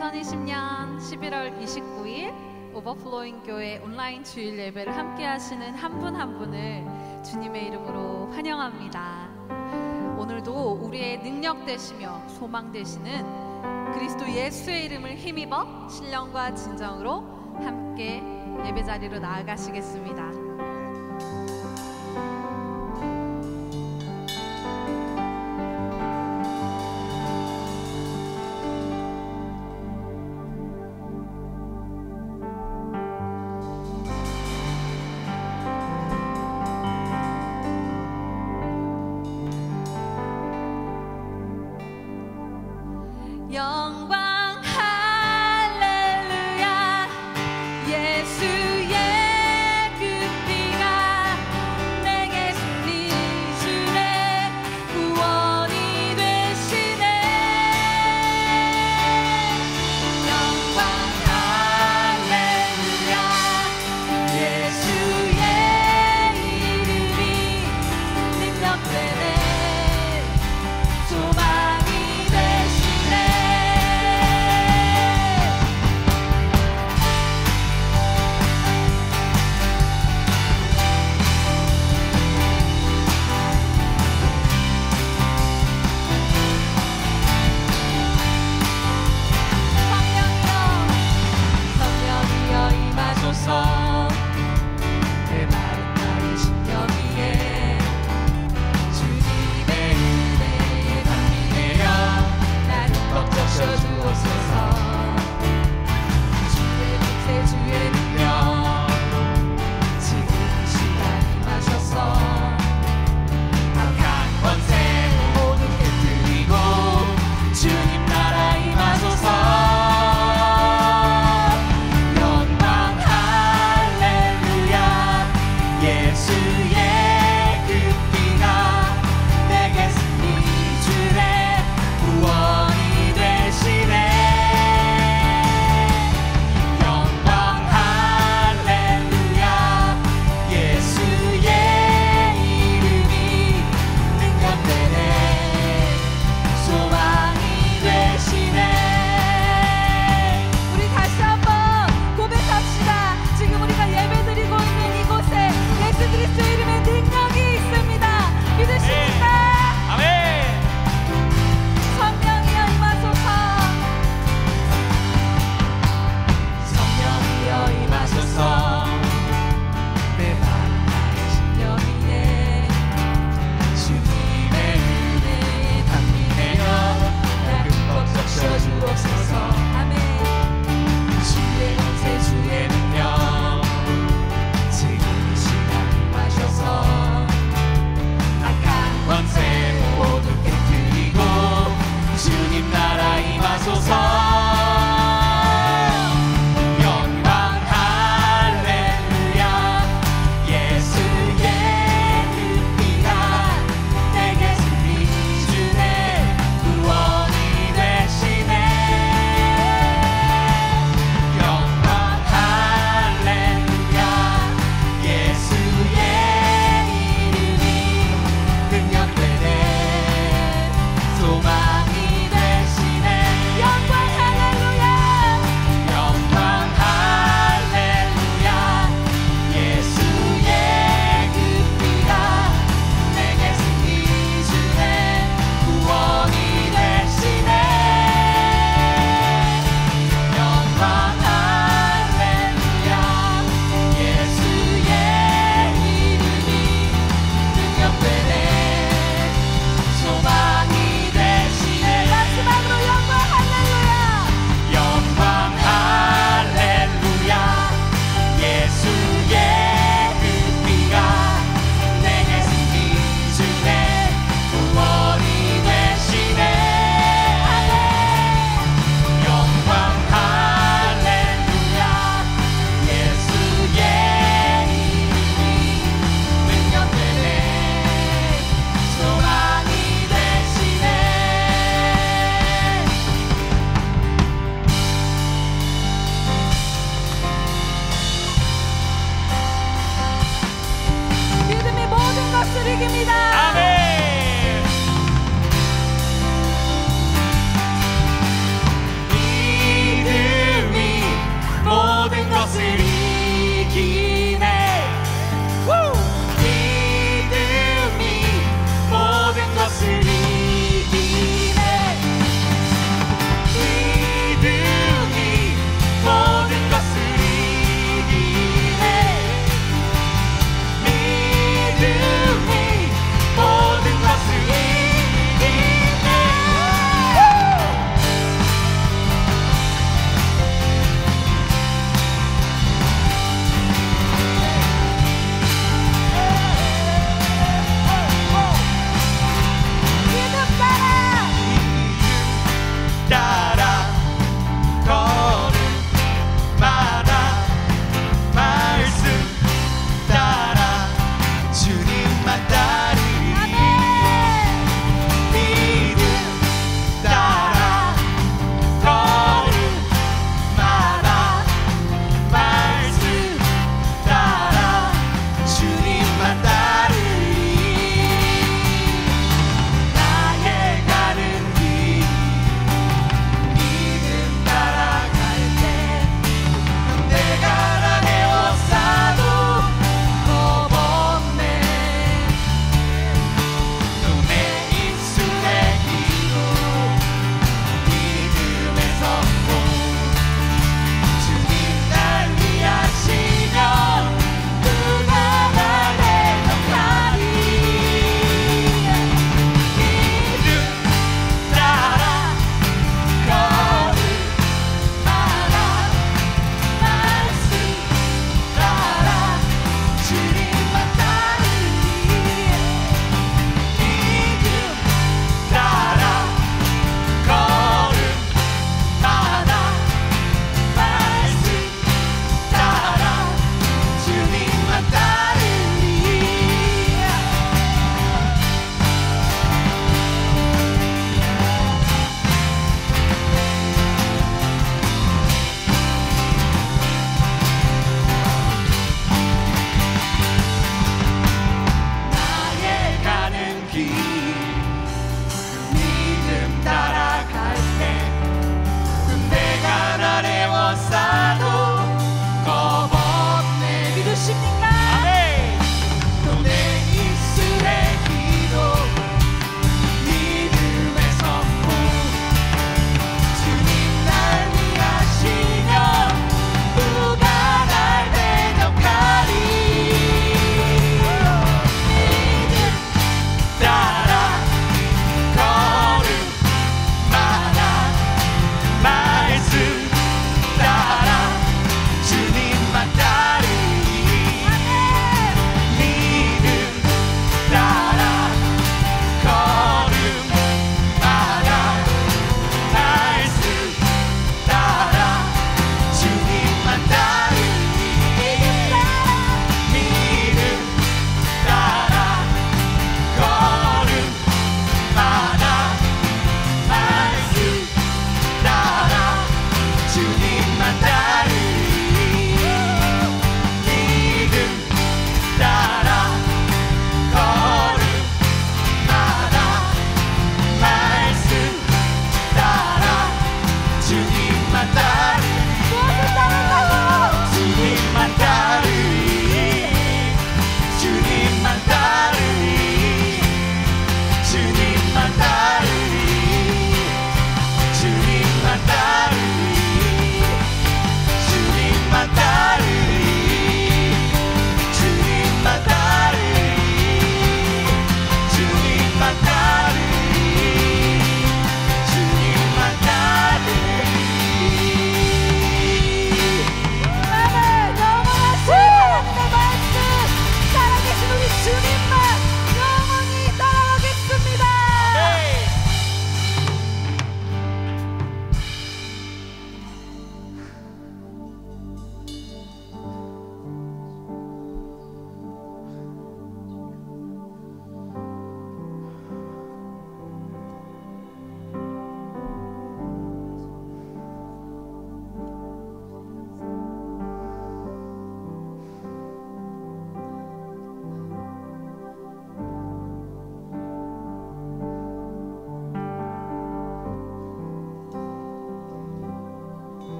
2020년 11월 29일 오버플로잉 교회 온라인 주일 예배를 함께 하시는 한 분 한 분을 주님의 이름으로 환영합니다. 오늘도 우리의 능력 되시며 소망 되시는 그리스도 예수의 이름을 힘입어 신령과 진정으로 함께 예배 자리로 나아가시겠습니다. 영광 할렐루야 예수의 그 피가 내게 승리 주네 구원이 되시네. 영광 할렐루야 예수의 이름이 능력되네 소망이 되시네.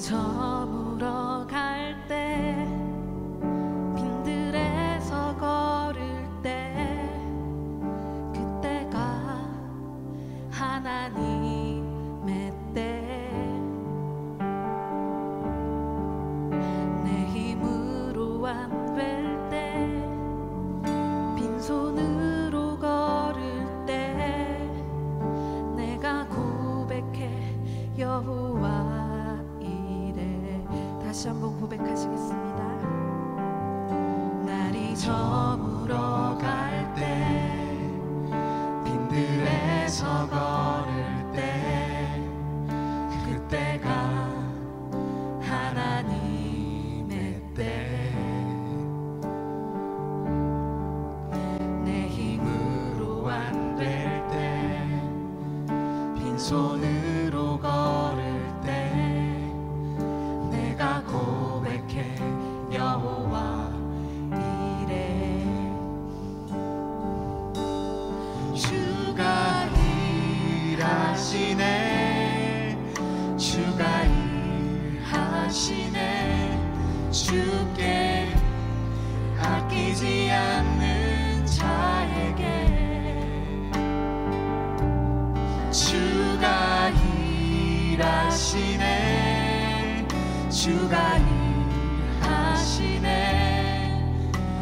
저물어 갈 때 빈들에서 걸을 때 그때가 하나님의 때 내 힘으로 안 될 때 빈손으로 걸을 때 내가 고백해 여호와 다시 한번 고백하시겠습니다. 날이 저물어 갈 때 빈들에서 걸을 때 그때가 하나님의 때 내 힘으로 안 될 때 빈손으로 걸을 때 내가 고백해 여호와 이래 주가 일하시네 주가 일하시네 주께 아끼지 않는 자에게 주가 일하시네 주가 일하시네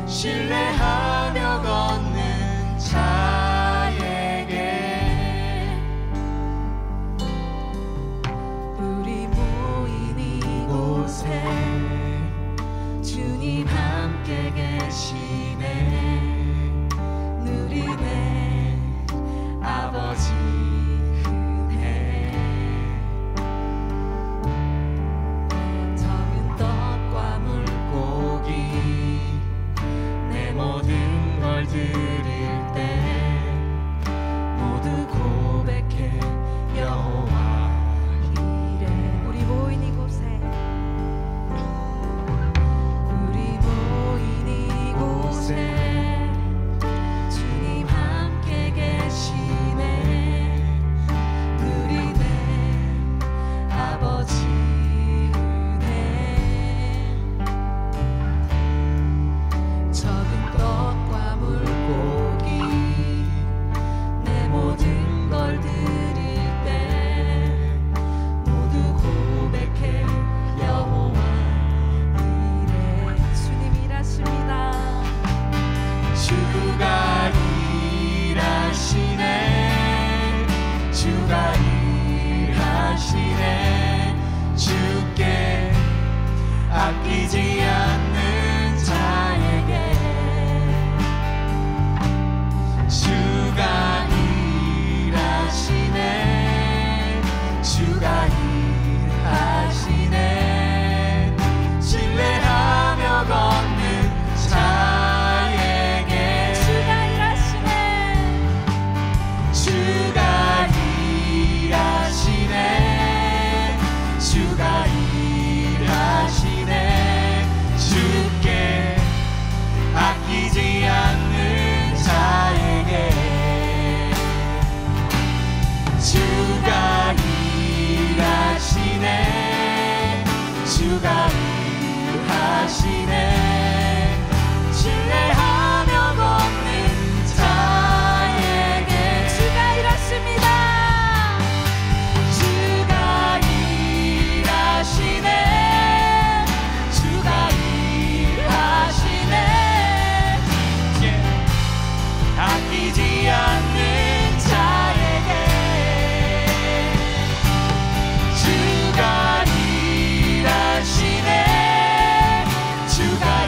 신뢰하며 걷는 자에게 우리 모인 이곳에 주님 함께 계시네 누리네 아버지 드릴 때 모두 고백해 여호와 이래 우리 모인 이곳에 주님 함께 계시네 누리네 아버지 은혜 적은 떡과 물고기 내 모든 걸 드릴 때 모두 고백해 여호와 이래 주님 일하십니다 주가 일하시네 주가 일하시네 주께 아끼지 않는 자에게 주가 일하시네 주가 일하시네 신뢰하며 걷는 자에게 주가 일하시네 주가 일하시네 주가 일하시네 주께 아끼지 않는 자에게 주가 일하시네 주가 일하시네 신뢰하며 걷는 자에게 주가 일하십니다 주가 일하시네 주가 일하시네 아끼지 않는 자에게 주가 일하시네 주가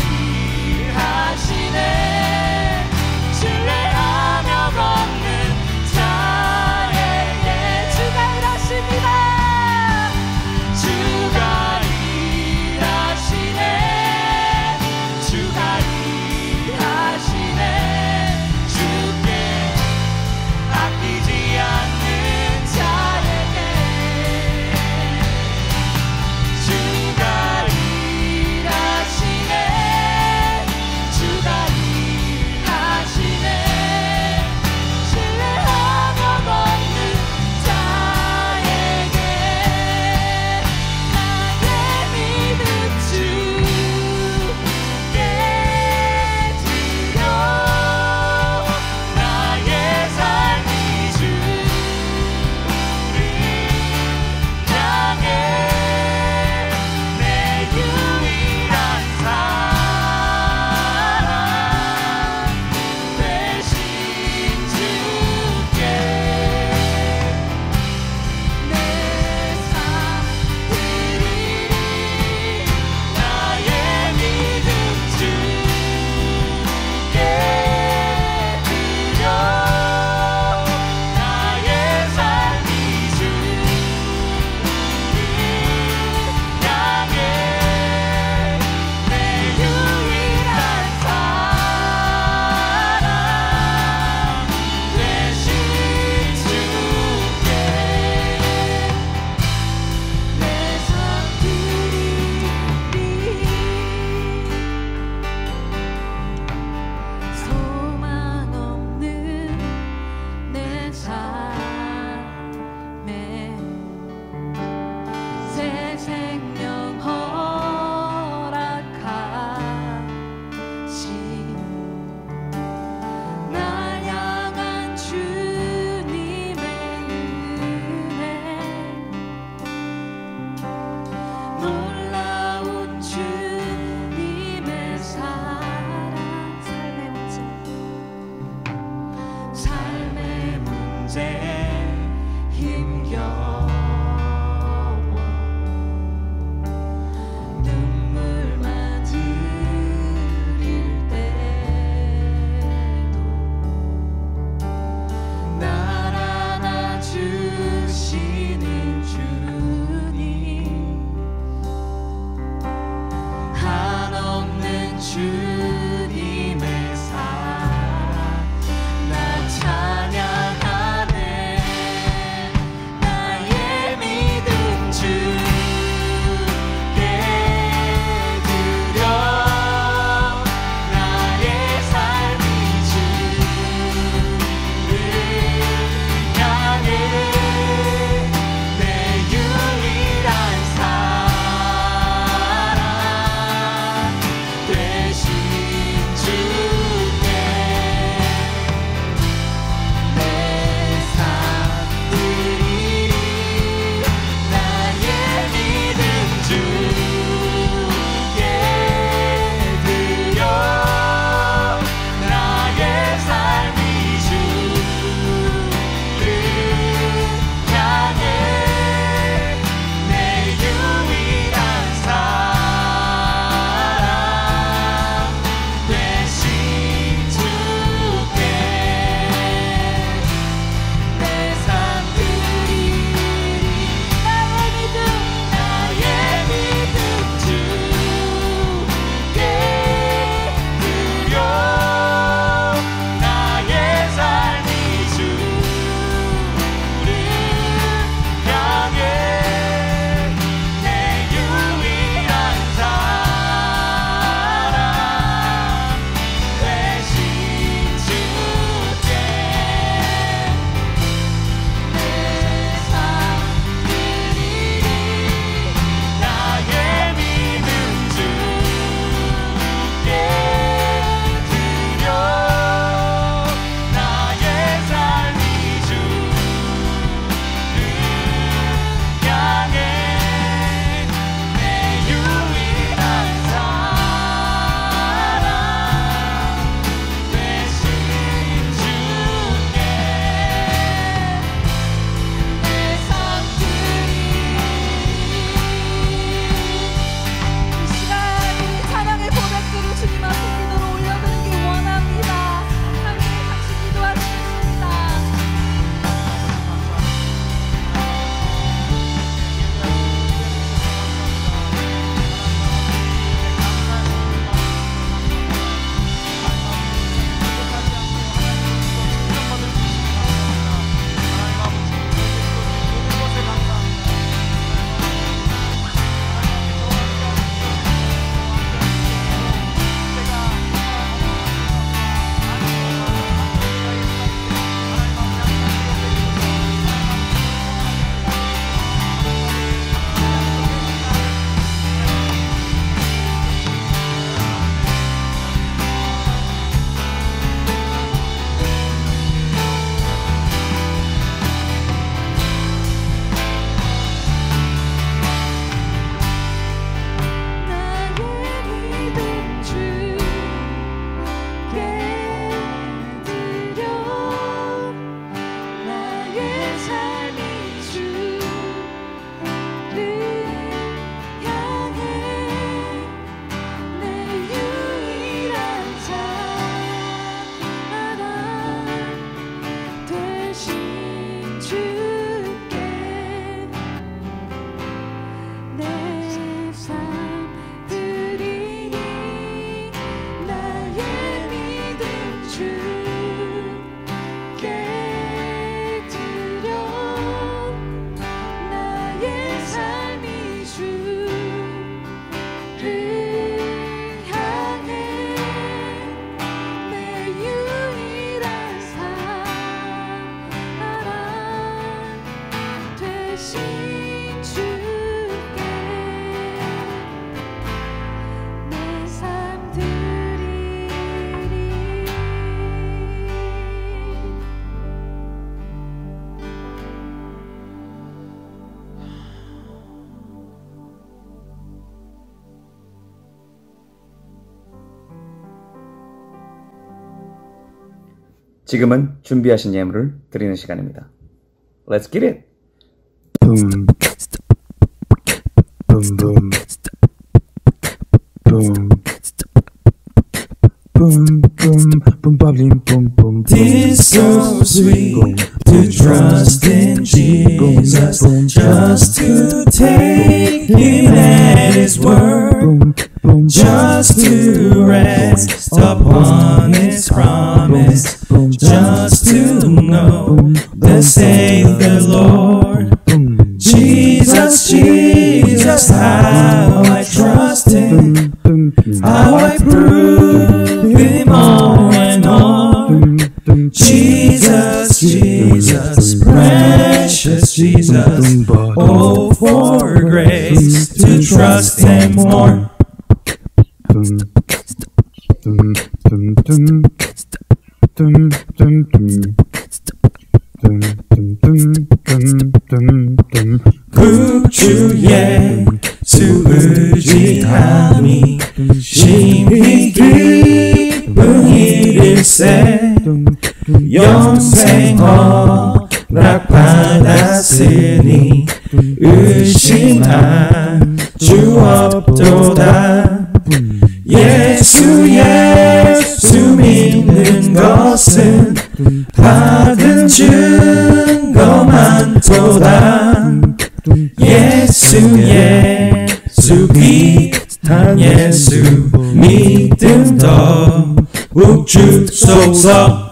지금은 준비하신 예물을 드리는 시간입니다. Let's get it! boom, boom, boom, boom, boom, boom, boom, boom, boom, boom. It's so sweet to trust in Jesus, just to take Him at His word, just to rest upon His promise, just to know that save the Lord. Jesus, Jesus, how I trust Him, how I prove Him on and on. Jesus, Jesus, precious Jesus, oh, for grace to trust Him more. 구주의 수 의지함이 심히 기쁜 일일세 영생 허락받았으니 의심한 주 없도다. 예수 예수 믿는 것은 받은 증거 많도다. 예수 예수 귀한 예수 믿음 더욱 주소서.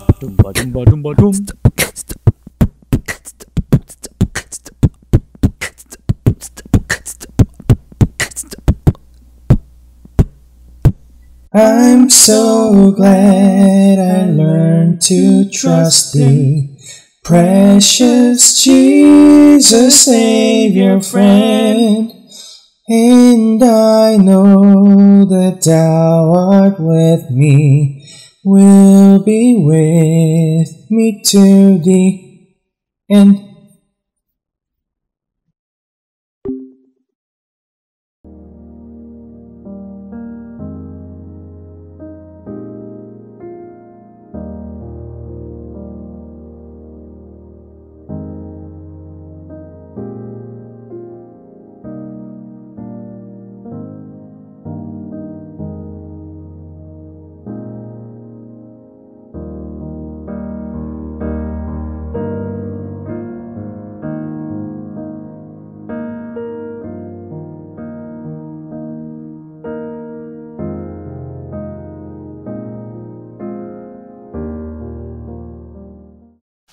I'm so glad I learned to trust Thee, precious Jesus, Savior, friend. And I know that Thou art with me, will be with me to the end.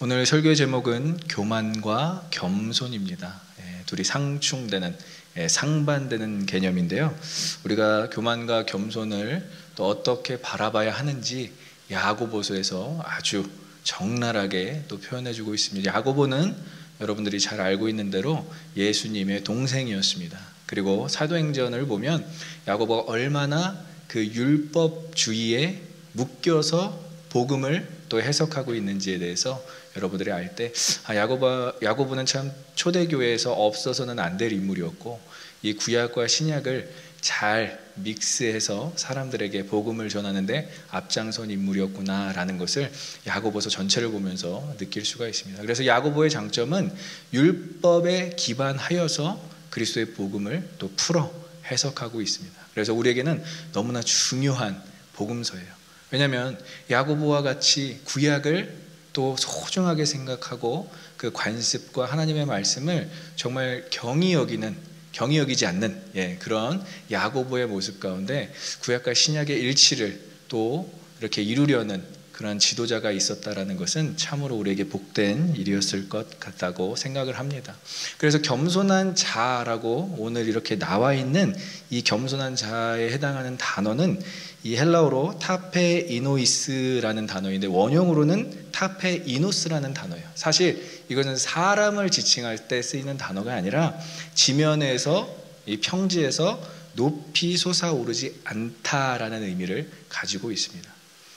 오늘 설교의 제목은 교만과 겸손입니다. 둘이 상충되는, 상반되는 개념인데요. 우리가 교만과 겸손을 또 어떻게 바라봐야 하는지 야고보서에서 아주 적나라하게 또 표현해주고 있습니다. 야고보는 여러분들이 잘 알고 있는 대로 예수님의 동생이었습니다. 그리고 사도행전을 보면 야고보가 얼마나 그 율법주의에 묶여서 복음을 또 해석하고 있는지에 대해서 여러분들이 알 때 야고보는 참 초대교회에서 없어서는 안 될 인물이었고 이 구약과 신약을 잘 믹스해서 사람들에게 복음을 전하는데 앞장선 인물이었구나라는 것을 야고보서 전체를 보면서 느낄 수가 있습니다. 그래서 야고보의 장점은 율법에 기반하여서 그리스도의 복음을 또 풀어 해석하고 있습니다. 그래서 우리에게는 너무나 중요한 복음서예요. 왜냐하면 야고보와 같이 구약을 또 소중하게 생각하고 그 관습과 하나님의 말씀을 정말 경히 여기지 않는 그런 야고보의 모습 가운데 구약과 신약의 일치를 또 이렇게 이루려는 그런 지도자가 있었다라는 것은 참으로 우리에게 복된 일이었을 것 같다고 생각을 합니다. 그래서 겸손한 자라고 오늘 이렇게 나와 있는 이 겸손한 자에 해당하는 단어는 이 헬라어로 타페이노이스라는 단어인데 원형으로는 타페이노스라는 단어예요. 사실 이것은 사람을 지칭할 때 쓰이는 단어가 아니라 지면에서 이 평지에서 높이 솟아오르지 않다라는 의미를 가지고 있습니다.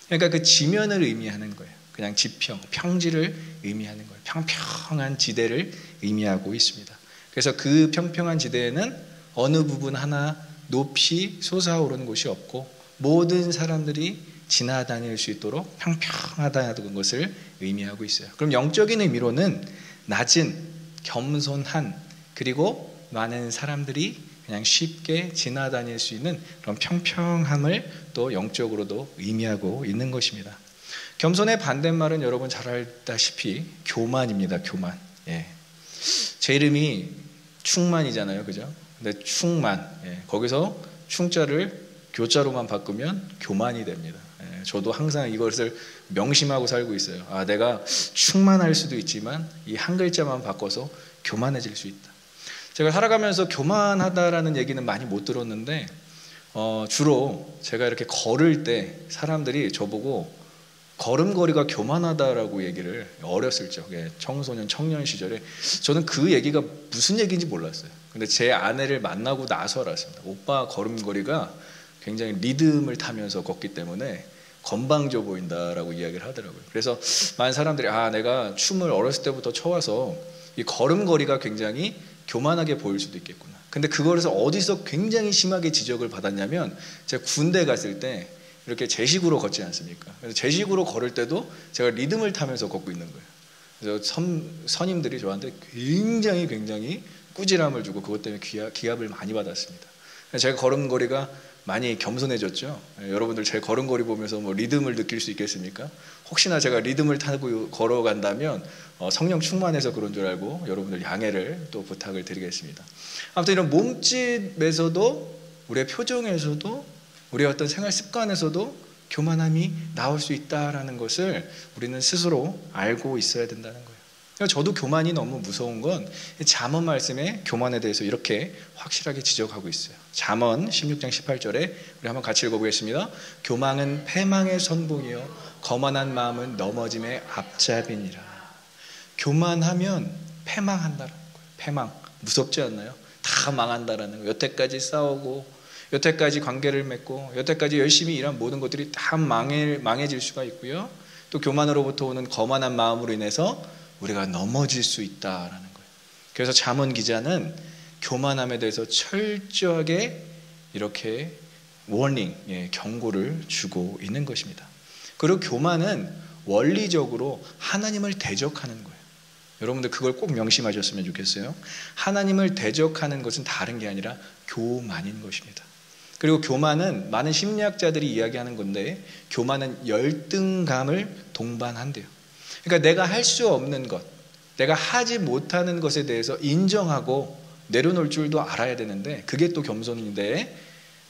그러니까 그 지면을 의미하는 거예요. 그냥 지평, 평지를 의미하는 거예요. 평평한 지대를 의미하고 있습니다. 그래서 그 평평한 지대에는 어느 부분 하나 높이 솟아오르는 곳이 없고 모든 사람들이 지나다닐 수 있도록 평평하다는 것을 의미하고 있어요. 그럼 영적인 의미로는 낮은, 겸손한, 그리고 많은 사람들이 그냥 쉽게 지나다닐 수 있는 그런 평평함을 또 영적으로도 의미하고 있는 것입니다. 겸손의 반대말은 여러분 잘 알다시피 교만입니다. 교만. 예. 제 이름이 충만이잖아요, 그죠? 근데 충만, 예. 거기서 충자를 교자로만 바꾸면 교만이 됩니다. 예. 저도 항상 이것을 명심하고 살고 있어요. 아, 내가 충만할 수도 있지만 이 한 글자만 바꿔서 교만해질 수 있다. 제가 살아가면서 교만하다라는 얘기는 많이 못 들었는데 주로 제가 이렇게 걸을 때 사람들이 저보고 걸음걸이가 교만하다라고 얘기를 어렸을 적에 청소년 청년 시절에 저는 그 얘기가 무슨 얘기인지 몰랐어요. 근데 제 아내를 만나고 나서 알았습니다. 오빠 걸음걸이가 굉장히 리듬을 타면서 걷기 때문에 건방져 보인다라고 이야기를 하더라고요. 그래서 많은 사람들이 내가 춤을 어렸을 때부터 춰와서 이 걸음걸이가 굉장히 교만하게 보일 수도 있겠구나. 근데 그거에서 어디서 굉장히 심하게 지적을 받았냐면 제가 군대 갔을 때 이렇게 제식으로 걷지 않습니까? 그래서 제식으로 걸을 때도 제가 리듬을 타면서 걷고 있는 거예요. 그래서 선임들이 저한테 굉장히 꾸지람을 주고 그것 때문에 기합을 많이 받았습니다. 제가 걸음걸이가 많이 겸손해졌죠. 여러분들 제 걸음걸이 보면서 뭐 리듬을 느낄 수 있겠습니까? 혹시나 제가 리듬을 타고 걸어간다면 성령 충만해서 그런 줄 알고 여러분들 양해를 또 부탁을 드리겠습니다. 아무튼 이런 몸짓에서도 우리의 표정에서도 우리의 어떤 생활 습관에서도 교만함이 나올 수 있다라는 것을 우리는 스스로 알고 있어야 된다는 거예요. 저도 교만이 너무 무서운 건 잠언 말씀에 교만에 대해서 이렇게 확실하게 지적하고 있어요. 잠언 16장 18절에 우리 한번 같이 읽어보겠습니다. 교만은 패망의 선봉이요 거만한 마음은 넘어짐의 앞잡이니라. 교만하면 패망한다는 거예요. 패망 무섭지 않나요? 다 망한다라는 거예요. 여태까지 싸우고 여태까지 관계를 맺고 여태까지 열심히 일한 모든 것들이 다 망해질 수가 있고요. 또 교만으로부터 오는 거만한 마음으로 인해서 우리가 넘어질 수 있다라는 거예요. 그래서 잠언 기자는 교만함에 대해서 철저하게 이렇게 워닝, 경고를 주고 있는 것입니다. 그리고 교만은 원리적으로 하나님을 대적하는 거예요. 여러분들 그걸 꼭 명심하셨으면 좋겠어요. 하나님을 대적하는 것은 다른 게 아니라 교만인 것입니다. 그리고 교만은 많은 심리학자들이 이야기하는 건데 교만은 열등감을 동반한대요. 그러니까 내가 할 수 없는 것, 내가 하지 못하는 것에 대해서 인정하고 내려놓을 줄도 알아야 되는데 그게 또 겸손인데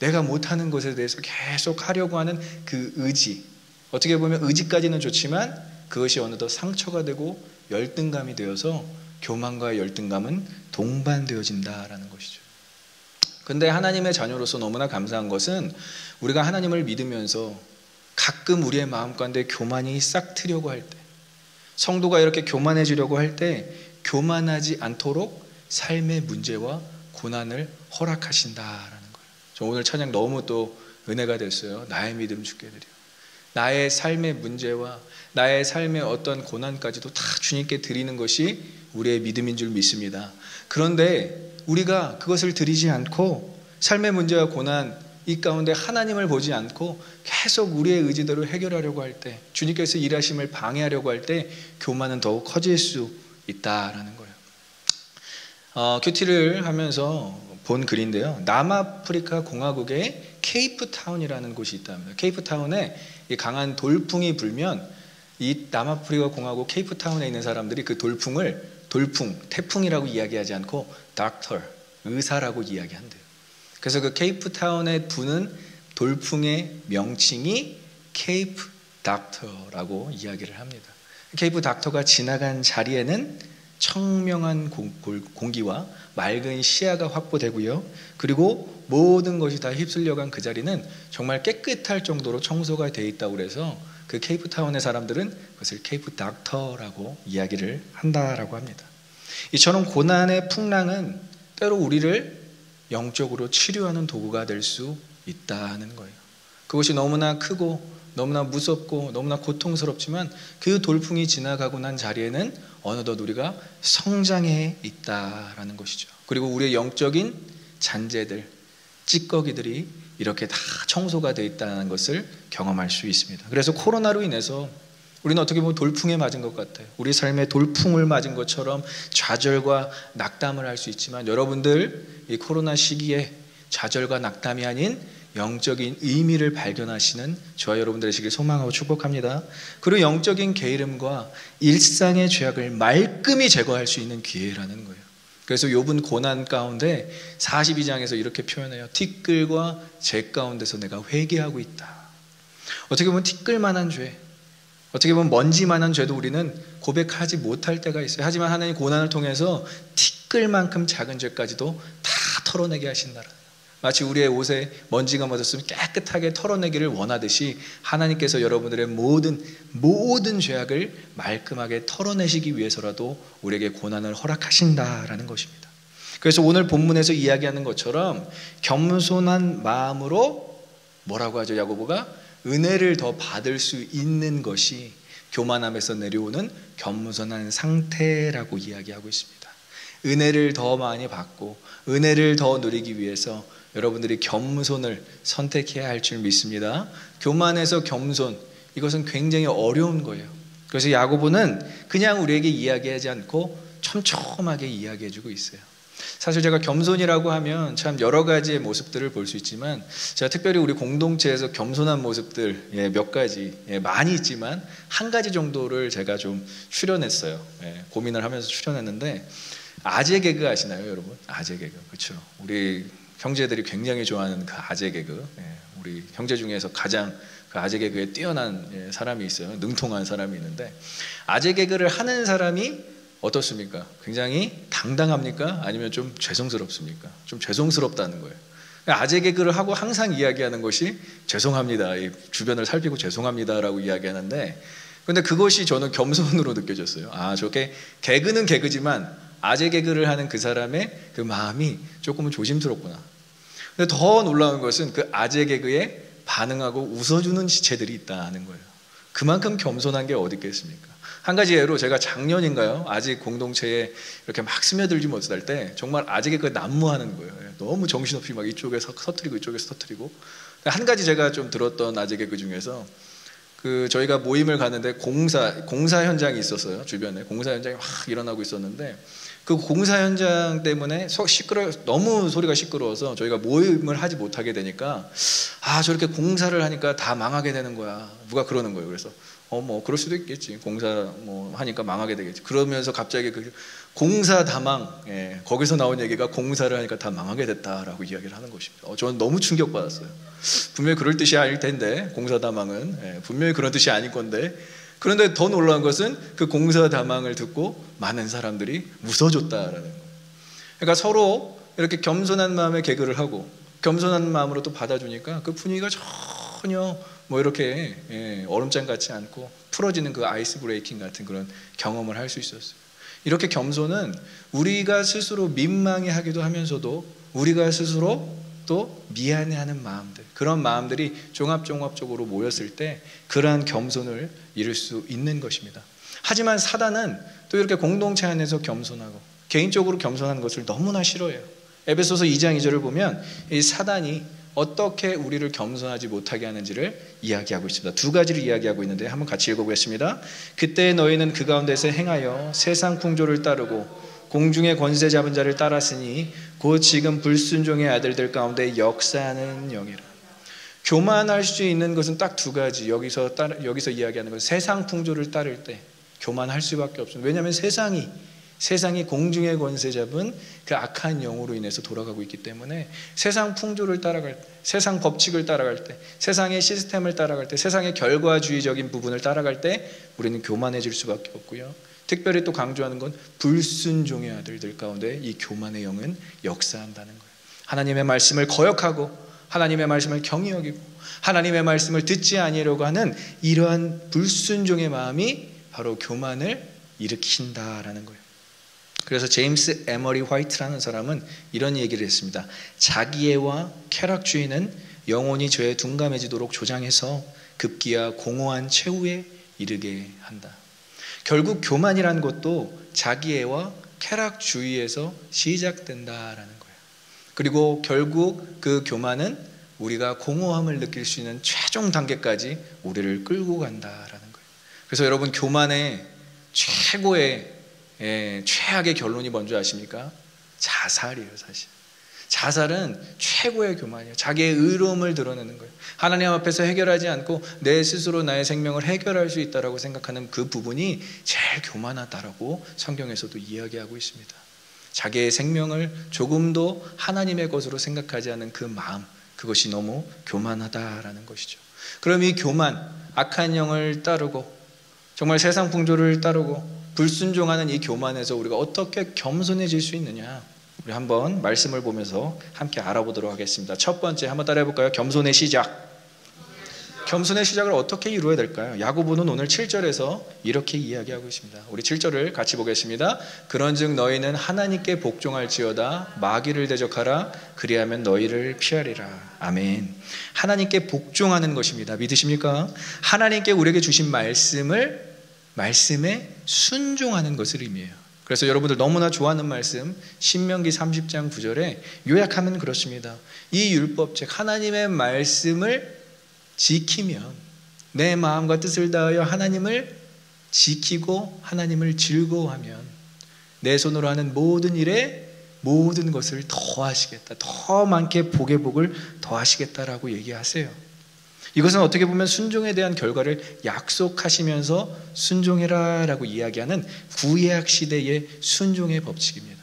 내가 못하는 것에 대해서 계속 하려고 하는 그 의지, 어떻게 보면 의지까지는 좋지만 그것이 어느덧 상처가 되고 열등감이 되어서 교만과 열등감은 동반되어진다라는 것이죠. 근데 하나님의 자녀로서 너무나 감사한 것은 우리가 하나님을 믿으면서 가끔 우리의 마음 가운데 교만이 싹 트려고 할 때, 성도가 이렇게 교만해지려고 할 때 교만하지 않도록 삶의 문제와 고난을 허락하신다라는 거예요. 저 오늘 찬양 너무 또 은혜가 됐어요. 나의 믿음 주께 드려. 나의 삶의 문제와 나의 삶의 어떤 고난까지도 다 주님께 드리는 것이 우리의 믿음인 줄 믿습니다. 그런데 우리가 그것을 드리지 않고 삶의 문제와 고난 이 가운데 하나님을 보지 않고 계속 우리의 의지대로 해결하려고 할 때, 주님께서 일하심을 방해하려고 할 때 교만은 더욱 커질 수 있다라는 거예요. 큐티를 하면서 본 글인데요. 남아프리카 공화국의 케이프타운이라는 곳이 있답니다. 케이프타운에 이 강한 돌풍이 불면 이 남아프리카 공화국 케이프타운에 있는 사람들이 그 돌풍을 태풍이라고 이야기하지 않고 닥터, 의사라고 이야기한대요. 그래서 그 케이프타운에 부는 돌풍의 명칭이 케이프 닥터라고 이야기를 합니다. 케이프 닥터가 지나간 자리에는 청명한 공기와 맑은 시야가 확보되고요. 그리고 모든 것이 다 휩쓸려간 그 자리는 정말 깨끗할 정도로 청소가 되어 있다고 해서 그 케이프타운의 사람들은 그것을 케이프 닥터라고 이야기를 한다라고 합니다. 이처럼 고난의 풍랑은 때로 우리를 영적으로 치료하는 도구가 될 수 있다는 거예요. 그것이 너무나 크고 너무나 무섭고 너무나 고통스럽지만 그 돌풍이 지나가고 난 자리에는 어느덧 우리가 성장해 있다라는 것이죠. 그리고 우리의 영적인 잔재들, 찌꺼기들이 이렇게 다 청소가 되어 있다는 것을 경험할 수 있습니다. 그래서 코로나로 인해서 우리는 어떻게 보면 돌풍에 맞은 것 같아요. 우리 삶에 돌풍을 맞은 것처럼 좌절과 낙담을 할 수 있지만, 여러분들 이 코로나 시기에 좌절과 낙담이 아닌 영적인 의미를 발견하시는 저와 여러분들 되시길 소망하고 축복합니다. 그리고 영적인 게으름과 일상의 죄악을 말끔히 제거할 수 있는 기회라는 거예요. 그래서 욥은 고난 가운데 42장에서 이렇게 표현해요. 티끌과 재 가운데서 내가 회개하고 있다. 어떻게 보면 티끌만한 죄, 어떻게 보면 먼지만한 죄도 우리는 고백하지 못할 때가 있어요. 하지만 하나님 고난을 통해서 티끌만큼 작은 죄까지도 다 털어내게 하신다라. 마치 우리의 옷에 먼지가 묻었으면 깨끗하게 털어내기를 원하듯이 하나님께서 여러분들의 모든 죄악을 말끔하게 털어내시기 위해서라도 우리에게 고난을 허락하신다라는 것입니다. 그래서 오늘 본문에서 이야기하는 것처럼 겸손한 마음으로 뭐라고 하죠? 야고보가 은혜를 더 받을 수 있는 것이 교만함에서 내려오는 겸손한 상태라고 이야기하고 있습니다. 은혜를 더 많이 받고 은혜를 더 누리기 위해서 여러분들이 겸손을 선택해야 할 줄 믿습니다. 교만에서 겸손, 이것은 굉장히 어려운 거예요. 그래서 야고보는 그냥 우리에게 이야기하지 않고 촘촘하게 이야기해주고 있어요. 사실 제가 겸손이라고 하면 참 여러 가지의 모습들을 볼 수 있지만, 제가 특별히 우리 공동체에서 겸손한 모습들 몇 가지, 많이 있지만 한 가지 정도를 제가 좀 출연했어요. 고민을 하면서 출연했는데, 아재 개그 아시나요, 여러분? 아재 개그, 그렇죠? 우리 형제들이 굉장히 좋아하는 그 아재 개그, 우리 형제 중에서 가장 그 아재 개그에 뛰어난 사람이 있어요. 능통한 사람이 있는데, 아재 개그를 하는 사람이 어떻습니까? 굉장히 당당합니까? 아니면 좀 죄송스럽습니까? 좀 죄송스럽다는 거예요. 아재 개그를 하고 항상 이야기하는 것이 죄송합니다, 주변을 살피고 죄송합니다라고 이야기하는데, 근데 그것이 저는 겸손으로 느껴졌어요. 아, 저게 개그는 개그지만 아재 개그를 하는 그 사람의 그 마음이 조금은 조심스럽구나. 근데 더 놀라운 것은 그 아재 개그에 반응하고 웃어주는 지체들이 있다는 거예요. 그만큼 겸손한 게 어디 있겠습니까? 한 가지 예로, 제가 작년인가요? 아직 공동체에 이렇게 막 스며들지 못할 때 정말 아재 개그 난무하는 거예요. 너무 정신없이 막 이쪽에서 서투리고 이쪽에서 서투리고. 한 가지 제가 좀 들었던 아재 개그 중에서, 그 저희가 모임을 가는데 공사 현장이 있었어요. 주변에 공사 현장이 막 일어나고 있었는데, 그 공사 현장 때문에 너무 소리가 시끄러워서 저희가 모임을 하지 못하게 되니까, 아, 저렇게 공사를 하니까 다 망하게 되는 거야. 누가 그러는 거예요. 그래서 뭐 그럴 수도 있겠지. 공사 뭐 하니까 망하게 되겠지. 그러면서 갑자기 그 공사 다망, 거기서 나온 얘기가 공사를 하니까 다 망하게 됐다라고 이야기를 하는 것입니다. 저는 너무 충격받았어요. 분명히 그럴 뜻이 아닐 텐데, 공사 다망은 분명히 그런 뜻이 아닐 건데, 그런데 더 놀라운 것은 그 공사 다망을 듣고 많은 사람들이 웃어줬다라는 거예요. 그러니까 서로 이렇게 겸손한 마음에 개그를 하고 겸손한 마음으로 또 받아주니까 그 분위기가 전혀 뭐 이렇게 얼음장 같지 않고 풀어지는 그 아이스 브레이킹 같은 그런 경험을 할 수 있었어요. 이렇게 겸손은 우리가 스스로 민망해하기도 하면서도 우리가 스스로 또 미안해하는 마음들, 그런 마음들이 종합적으로 모였을 때 그러한 겸손을 이룰 수 있는 것입니다. 하지만 사단은 또 이렇게 공동체 안에서 겸손하고 개인적으로 겸손한 것을 너무나 싫어해요. 에베소서 2장 2절을 보면 이 사단이 어떻게 우리를 겸손하지 못하게 하는지를 이야기하고 있습니다. 두 가지를 이야기하고 있는데 한번 같이 읽어보겠습니다. 그때 너희는 그 가운데서 행하여 세상 풍조를 따르고 공중의 권세 잡은 자를 따랐으니 곧 지금 불순종의 아들들 가운데 역사하는 영이라. 교만할 수 있는 것은 딱 두 가지. 여기서 이야기하는 것은 세상 풍조를 따를 때 교만할 수밖에 없습니다. 왜냐하면 세상이 공중의 권세 잡은 그 악한 영으로 인해서 돌아가고 있기 때문에, 세상 풍조를 따라갈 때, 세상 법칙을 따라갈 때, 세상의 시스템을 따라갈 때, 세상의 결과주의적인 부분을 따라갈 때 우리는 교만해질 수밖에 없고요. 특별히 또 강조하는 건 불순종의 아들들 가운데 이 교만의 영은 역사한다는 거예요. 하나님의 말씀을 거역하고 하나님의 말씀을 경히 여기고 하나님의 말씀을 듣지 아니하려고 하는 이러한 불순종의 마음이 바로 교만을 일으킨다라는 거예요. 그래서 제임스 에머리 화이트라는 사람은 이런 얘기를 했습니다. 자기애와 쾌락주의는 영혼이 죄에 둔감해지도록 조장해서 급기야 공허한 최후에 이르게 한다. 결국 교만이라는 것도 자기애와 쾌락주의에서 시작된다라는 거예요. 그리고 결국 그 교만은 우리가 공허함을 느낄 수 있는 최종 단계까지 우리를 끌고 간다라는 거예요. 그래서 여러분, 교만의 최고의 최악의 결론이 뭔지 아십니까? 자살이에요. 사실 자살은 최고의 교만이에요. 자기의 의로움을 드러내는 거예요. 하나님 앞에서 해결하지 않고 내 스스로 나의 생명을 해결할 수 있다고 생각하는 그 부분이 제일 교만하다라고 성경에서도 이야기하고 있습니다. 자기의 생명을 조금도 하나님의 것으로 생각하지 않는 그 마음, 그것이 너무 교만하다라는 것이죠. 그럼 이 교만, 악한 영을 따르고 정말 세상 풍조를 따르고 불순종하는 이 교만에서 우리가 어떻게 겸손해질 수 있느냐, 우리 한번 말씀을 보면서 함께 알아보도록 하겠습니다. 첫 번째 한번 따라해 볼까요? 겸손의 시작. 겸손의 시작을 어떻게 이루어야 될까요? 야고보는 오늘 7절에서 이렇게 이야기하고 있습니다. 우리 7절을 같이 보겠습니다. 그런즉 너희는 하나님께 복종할지어다. 마귀를 대적하라. 그리하면 너희를 피하리라. 아멘. 하나님께 복종하는 것입니다. 믿으십니까? 하나님께 우리에게 주신 말씀에 순종하는 것을 의미해요. 그래서 여러분들 너무나 좋아하는 말씀 신명기 30장 9절에 요약하면 그렇습니다. 이 율법, 즉 하나님의 말씀을 지키면, 내 마음과 뜻을 다하여 하나님을 지키고 하나님을 즐거워하면 내 손으로 하는 모든 일에 모든 것을 더하시겠다, 더 많게 복의 복을 더하시겠다라고 얘기하세요. 이것은 어떻게 보면 순종에 대한 결과를 약속하시면서 순종해라 라고 이야기하는 구약 시대의 순종의 법칙입니다.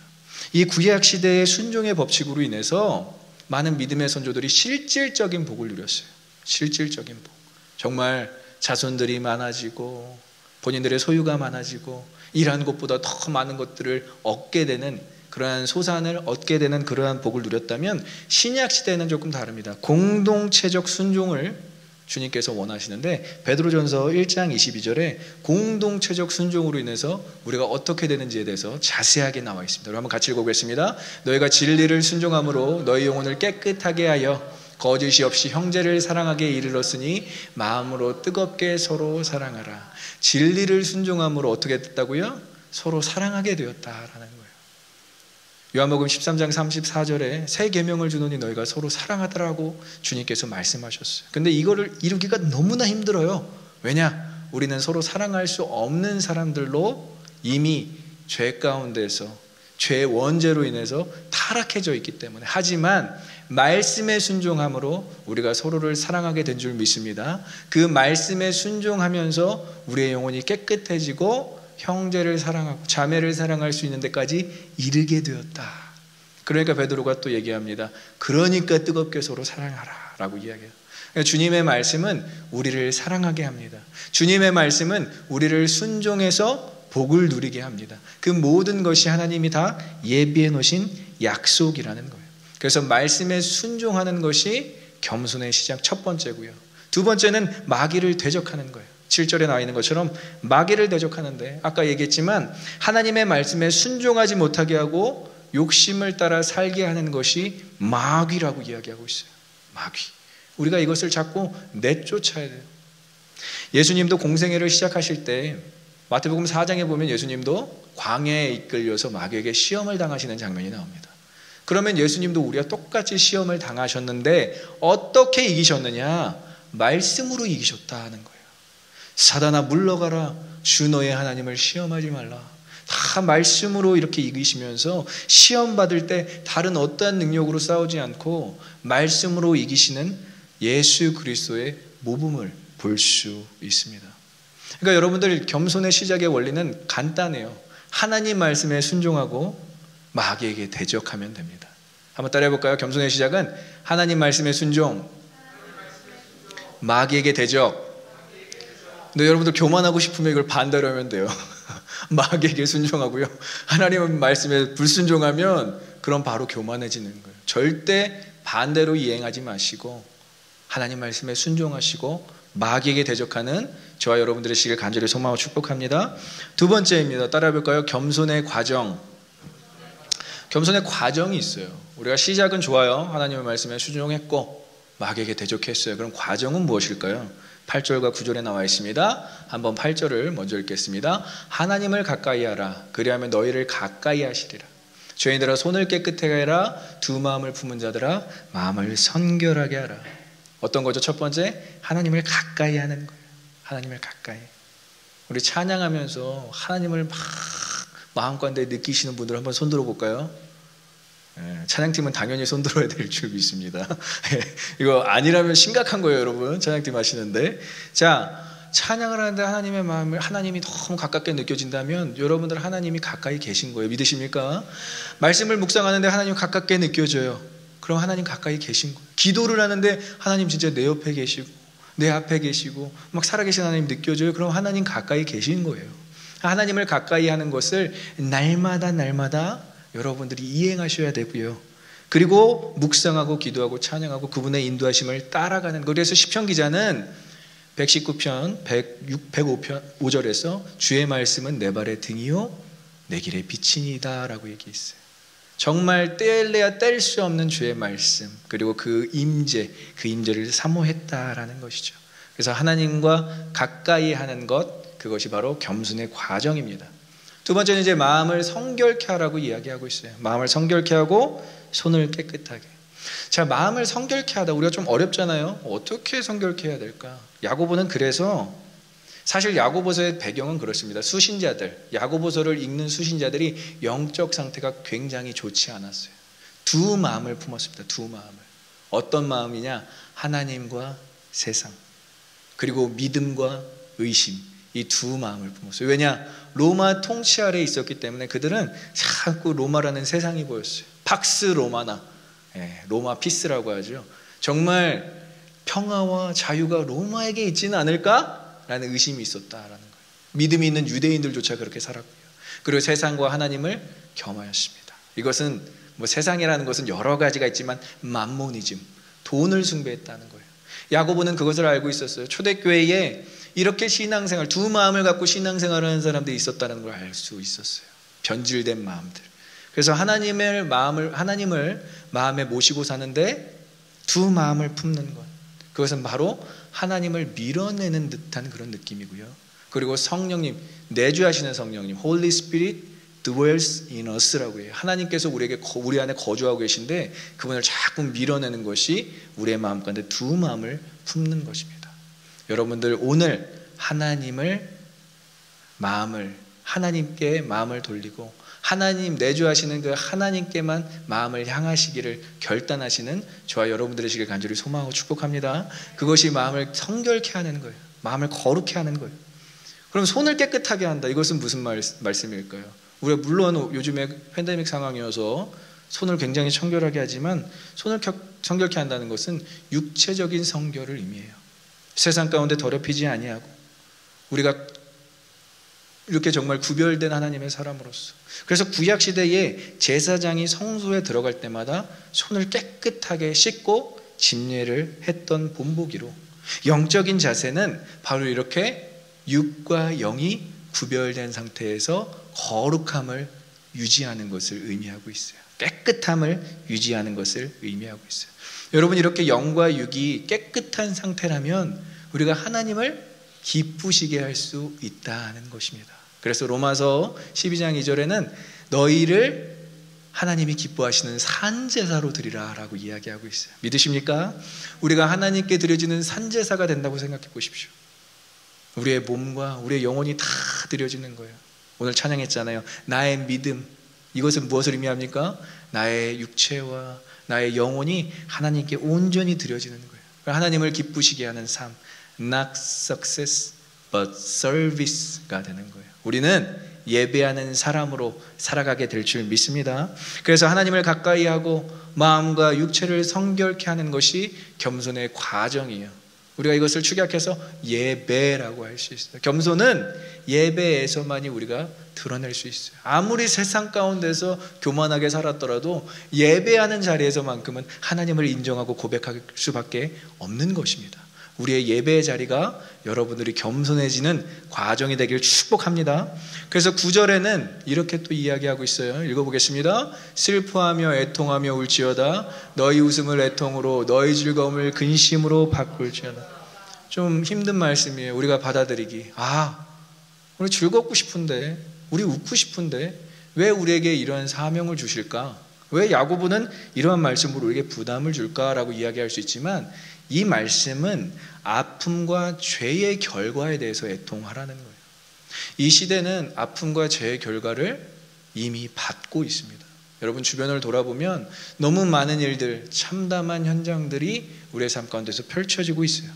이 구약 시대의 순종의 법칙으로 인해서 많은 믿음의 선조들이 실질적인 복을 누렸어요. 실질적인 복. 정말 자손들이 많아지고 본인들의 소유가 많아지고 일한 것보다 더 많은 것들을 얻게 되는, 그러한 소산을 얻게 되는 그러한 복을 누렸다면, 신약 시대는 조금 다릅니다. 공동체적 순종을 주님께서 원하시는데, 베드로전서 1장 22절에 공동체적 순종으로 인해서 우리가 어떻게 되는지에 대해서 자세하게 나와 있습니다. 한번 같이 읽어보겠습니다. 너희가 진리를 순종함으로 너희 영혼을 깨끗하게 하여 거짓이 없이 형제를 사랑하게 이르렀으니 마음으로 뜨겁게 서로 사랑하라. 진리를 순종함으로 어떻게 됐다고요? 서로 사랑하게 되었다라는 거예요. 요한복음 13장 34절에 새 계명을 주노니 너희가 서로 사랑하더라고 주님께서 말씀하셨어요. 근데 이거를 이루기가 너무나 힘들어요. 왜냐? 우리는 서로 사랑할 수 없는 사람들로 이미 죄 가운데서, 죄의 원죄로 인해서 타락해져 있기 때문에. 하지만 말씀에 순종함으로 우리가 서로를 사랑하게 된 줄 믿습니다. 그 말씀에 순종하면서 우리의 영혼이 깨끗해지고 형제를 사랑하고 자매를 사랑할 수 있는 데까지 이르게 되었다. 그러니까 베드로가 또 얘기합니다. 그러니까 뜨겁게 서로 사랑하라 라고 이야기해요. 주님의 말씀은 우리를 사랑하게 합니다. 주님의 말씀은 우리를 순종해서 복을 누리게 합니다. 그 모든 것이 하나님이 다 예비해 놓으신 약속이라는 거예요. 그래서 말씀에 순종하는 것이 겸손의 시작 첫 번째고요. 두 번째는 마귀를 대적하는 거예요. 7절에 나와 있는 것처럼 마귀를 대적하는데, 아까 얘기했지만 하나님의 말씀에 순종하지 못하게 하고 욕심을 따라 살게 하는 것이 마귀라고 이야기하고 있어요. 마귀. 우리가 이것을 자꾸 내쫓아야 돼요. 예수님도 공생애를 시작하실 때 마태복음 4장에 보면 예수님도 광야에 이끌려서 마귀에게 시험을 당하시는 장면이 나옵니다. 그러면 예수님도 우리와 똑같이 시험을 당하셨는데 어떻게 이기셨느냐? 말씀으로 이기셨다는 거예요. 사단아 물러가라, 주 너의 하나님을 시험하지 말라. 다 말씀으로 이렇게 이기시면서 시험 받을 때 다른 어떠한 능력으로 싸우지 않고 말씀으로 이기시는 예수 그리스도의 모범을 볼 수 있습니다. 그러니까 여러분들, 겸손의 시작의 원리는 간단해요. 하나님 말씀에 순종하고 마귀에게 대적하면 됩니다. 한번 따라해 볼까요? 겸손의 시작은 하나님 말씀에 순종, 마귀에게 대적. 근데 여러분들 교만하고 싶으면 이걸 반대로 하면 돼요. 마귀에게 순종하고요, 하나님 말씀에 불순종하면 그럼 바로 교만해지는 거예요. 절대 반대로 이행하지 마시고 하나님 말씀에 순종하시고 마귀에게 대적하는 저와 여러분들의 시기를 간절히 소망하고 축복합니다. 두 번째입니다. 따라해 볼까요? 겸손의 과정. 겸손의 과정이 있어요. 우리가 시작은 좋아요. 하나님의 말씀에 순종했고 마귀에게 대적했어요. 그럼 과정은 무엇일까요? 8절과 9절에 나와 있습니다. 한번 8절을 먼저 읽겠습니다. 하나님을 가까이 하라. 그리하면 너희를 가까이 하시리라. 죄인들아 손을 깨끗하게 하라. 두 마음을 품은 자들아 마음을 선결하게 하라. 어떤 거죠? 첫 번째, 하나님을 가까이 하는 거예요. 하나님을 가까이. 우리 찬양하면서 하나님을 막 마음가운데 느끼시는 분들 한번 손 들어볼까요? 찬양팀은 당연히 손 들어야 될 줄 믿습니다. 이거 아니라면 심각한 거예요, 여러분. 찬양팀 하시는데. 자, 찬양을 하는데 하나님의 마음을 하나님이 너무 가깝게 느껴진다면 여러분들 하나님이 가까이 계신 거예요. 믿으십니까? 말씀을 묵상하는데 하나님 가깝게 느껴져요. 그럼 하나님 가까이 계신 거예요. 기도를 하는데 하나님 진짜 내 옆에 계시고 내 앞에 계시고 막 살아계신 하나님 느껴져요. 그럼 하나님 가까이 계신 거예요. 하나님을 가까이 하는 것을 날마다 여러분들이 이행하셔야 되고요. 그리고 묵상하고 기도하고 찬양하고 그분의 인도하심을 따라가는 거예요. 그래서 시편 기자는 119편 105절에서 주의 말씀은 내 발의 등이요 내 길의 빛이니이다 라고 얘기했어요. 정말 뗄래야 뗄 수 없는 주의 말씀, 그리고 그 임재를 사모했다라는 것이죠. 그래서 하나님과 가까이 하는 것, 그것이 바로 겸손의 과정입니다. 두 번째는 이제 마음을 성결케 하라고 이야기하고 있어요. 마음을 성결케 하고 손을 깨끗하게. 자, 마음을 성결케 하다, 우리가 좀 어렵잖아요. 어떻게 성결케 해야 될까? 야고보는 그래서, 사실 야고보서의 배경은 그렇습니다. 수신자들, 야고보서를 읽는 수신자들이 영적 상태가 굉장히 좋지 않았어요. 두 마음을 품었습니다. 두 마음을. 어떤 마음이냐? 하나님과 세상, 그리고 믿음과 의심, 이 두 마음을 품었어요. 왜냐? 로마 통치 아래에 있었기 때문에 그들은 자꾸 로마라는 세상이 보였어요. 팍스 로마나, 로마 피스라고 하죠. 정말 평화와 자유가 로마에게 있지는 않을까라는 의심이 있었다라는 거예요. 믿음이 있는 유대인들조차 그렇게 살았고요. 그리고 세상과 하나님을 겸하였습니다. 이것은 뭐 세상이라는 것은 여러 가지가 있지만 맘모니즘, 돈을 숭배했다는 거예요. 야고보는 그것을 알고 있었어요. 초대교회에 이렇게 신앙생활, 두 마음을 갖고 신앙생활을 하는 사람들이 있었다는 걸 알 수 있었어요. 변질된 마음들. 그래서 하나님을 마음에 모시고 사는데 두 마음을 품는 것, 그것은 바로 하나님을 밀어내는 듯한 그런 느낌이고요. 그리고 성령님, 내주하시는 성령님, Holy Spirit dwells in us라고 해요. 하나님께서 우리 안에 거주하고 계신데 그분을 자꾸 밀어내는 것이 우리의 마음 가운데 두 마음을 품는 것입니다. 여러분들 오늘 하나님께 마음을 돌리고 하나님, 내주하시는 그 하나님께만 마음을 향하시기를 결단하시는 저와 여러분들의 시길 간절히 소망하고 축복합니다. 그것이 마음을 성결케 하는 거예요. 마음을 거룩케 하는 거예요. 그럼 손을 깨끗하게 한다. 이것은 무슨 말씀일까요? 우리가 물론 요즘에 팬데믹 상황이어서 손을 굉장히 청결하게 하지만 손을 성결케 한다는 것은 육체적인 성결을 의미해요. 세상 가운데 더럽히지 아니하고 우리가 이렇게 정말 구별된 하나님의 사람으로서, 그래서 구약시대에 제사장이 성소에 들어갈 때마다 손을 깨끗하게 씻고 집례를 했던 본보기로 영적인 자세는 바로 이렇게 육과 영이 구별된 상태에서 거룩함을 유지하는 것을 의미하고 있어요. 깨끗함을 유지하는 것을 의미하고 있어요. 여러분, 이렇게 영과 육이 깨끗한 상태라면 우리가 하나님을 기쁘시게 할 수 있다는 것입니다. 그래서 로마서 12장 2절에는 너희를 하나님이 기뻐하시는 산제사로 드리라 라고 이야기하고 있어요. 믿으십니까? 우리가 하나님께 드려지는 산제사가 된다고 생각해 보십시오. 우리의 몸과 우리의 영혼이 다 드려지는 거예요. 오늘 찬양했잖아요. 나의 믿음, 이것은 무엇을 의미합니까? 나의 육체와 나의 영혼이 하나님께 온전히 드려지는 거예요. 하나님을 기쁘시게 하는 삶, not success but service가 되는 거예요. 우리는 예배하는 사람으로 살아가게 될 줄 믿습니다. 그래서 하나님을 가까이 하고 마음과 육체를 성결케 하는 것이 겸손의 과정이에요. 우리가 이것을 축약해서 예배라고 할 수 있어요. 겸손은 예배에서만이 우리가 드러낼 수 있어요. 아무리 세상 가운데서 교만하게 살았더라도 예배하는 자리에서만큼은 하나님을 인정하고 고백할 수밖에 없는 것입니다. 우리의 예배의 자리가 여러분들이 겸손해지는 과정이 되길 축복합니다. 그래서 9절에는 이렇게 또 이야기하고 있어요. 읽어보겠습니다. 슬퍼하며 애통하며 울지어다 너희 웃음을 애통으로 너희 즐거움을 근심으로 바꿀지어다. 좀 힘든 말씀이에요. 우리가 받아들이기. 우리 즐겁고 싶은데, 우리 웃고 싶은데 왜 우리에게 이러한 사명을 주실까? 왜 야고보는 이러한 말씀으로 우리에게 부담을 줄까라고 이야기할 수 있지만, 이 말씀은 아픔과 죄의 결과에 대해서 애통하라는 거예요. 이 시대는 아픔과 재해 결과를 이미 받고 있습니다. 여러분 주변을 돌아보면 너무 많은 일들, 참담한 현장들이 우리의 삶 가운데서 펼쳐지고 있어요.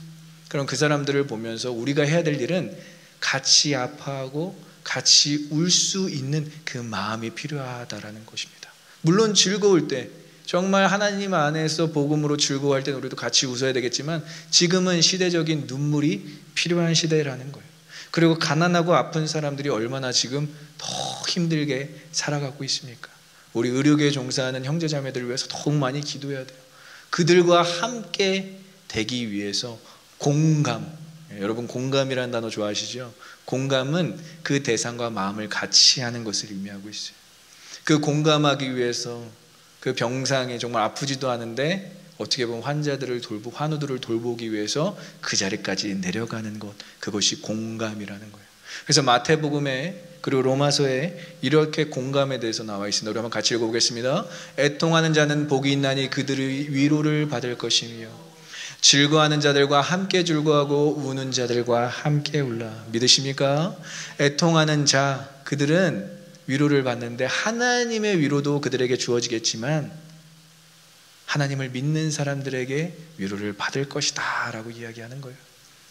그럼 그 사람들을 보면서 우리가 해야 될 일은 같이 아파하고 같이 울 수 있는 그 마음이 필요하다라는 것입니다. 물론 즐거울 때, 정말 하나님 안에서 복음으로 즐거워할 때는 우리도 같이 웃어야 되겠지만 지금은 시대적인 눈물이 필요한 시대라는 거예요. 그리고 가난하고 아픈 사람들이 얼마나 지금 더 힘들게 살아가고 있습니까? 우리 의료계에 종사하는 형제자매들을 위해서 더욱 많이 기도해야 돼요. 그들과 함께 되기 위해서 공감, 여러분 공감이라는 단어 좋아하시죠? 공감은 그 대상과 마음을 같이 하는 것을 의미하고 있어요. 그 공감하기 위해서 그 병상에 정말 아프지도 않은데 어떻게 보면 환우들을 돌보기 위해서 그 자리까지 내려가는 것, 그것이 공감이라는 거예요. 그래서 마태복음에 그리고 로마서에 이렇게 공감에 대해서 나와 있습니다. 우리 한번 같이 읽어보겠습니다. 애통하는 자는 복이 있나니 그들의 위로를 받을 것이며 즐거워하는 자들과 함께 즐거워하고 우는 자들과 함께 울라. 믿으십니까? 애통하는 자, 그들은 위로를 받는데 하나님의 위로도 그들에게 주어지겠지만 하나님을 믿는 사람들에게 위로를 받을 것이다 라고 이야기하는 거예요.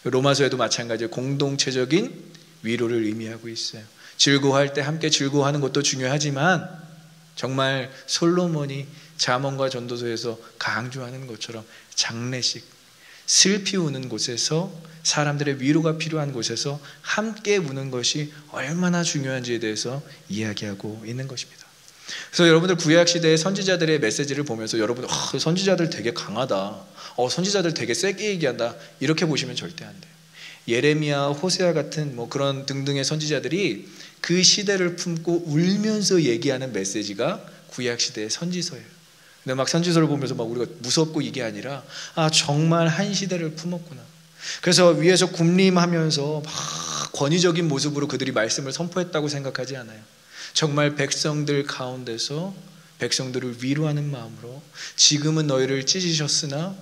로마서에도 마찬가지로 공동체적인 위로를 의미하고 있어요. 즐거워할 때 함께 즐거워하는 것도 중요하지만 정말 솔로몬이 잠언과 전도서에서 강조하는 것처럼 장례식, 슬피 우는 곳에서 사람들의 위로가 필요한 곳에서 함께 우는 것이 얼마나 중요한지에 대해서 이야기하고 있는 것입니다. 그래서 여러분들 구약시대의 선지자들의 메시지를 보면서 여러분 선지자들 되게 강하다, 선지자들 되게 세게 얘기한다 이렇게 보시면 절대 안 돼요. 예레미야, 호세아 같은 그런 등등의 선지자들이 그 시대를 품고 울면서 얘기하는 메시지가 구약시대의 선지서예요. 근데 막 선지서를 보면서 막 우리가 무섭고 이게 아니라 정말 한 시대를 품었구나. 그래서 위에서 군림하면서 막 권위적인 모습으로 그들이 말씀을 선포했다고 생각하지 않아요. 정말 백성들 가운데서 백성들을 위로하는 마음으로 지금은 너희를 찢으셨으나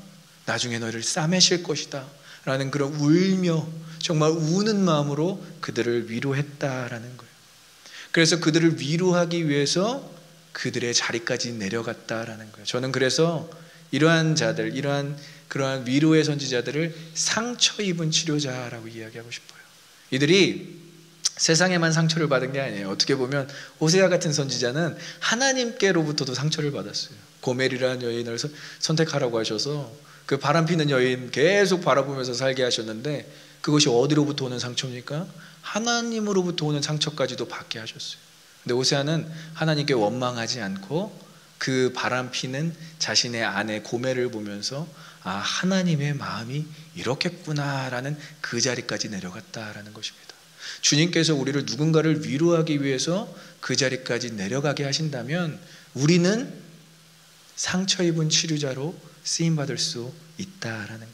나중에 너희를 싸매실 것이다 라는 그런 울며 정말 우는 마음으로 그들을 위로했다라는 거예요. 그래서 그들을 위로하기 위해서 그들의 자리까지 내려갔다라는 거예요. 저는 그래서 이러한 자들, 그러한 위로의 선지자들을 상처 입은 치료자라고 이야기하고 싶어요. 이들이 세상에만 상처를 받은 게 아니에요. 어떻게 보면 호세아 같은 선지자는 하나님께로부터도 상처를 받았어요. 고멜이라는 여인을 선택하라고 하셔서 그 바람피는 여인 계속 바라보면서 살게 하셨는데 그것이 어디로부터 오는 상처입니까? 하나님으로부터 오는 상처까지도 받게 하셨어요. 근데 호세아는 하나님께 원망하지 않고 그 바람피는 자신의 아내 고멜을 보면서 하나님의 마음이 이렇겠구나라는 그 자리까지 내려갔다라는 것입니다. 주님께서 우리를 누군가를 위로하기 위해서 그 자리까지 내려가게 하신다면 우리는 상처 입은 치료자로 쓰임받을 수 있다라는 거예요.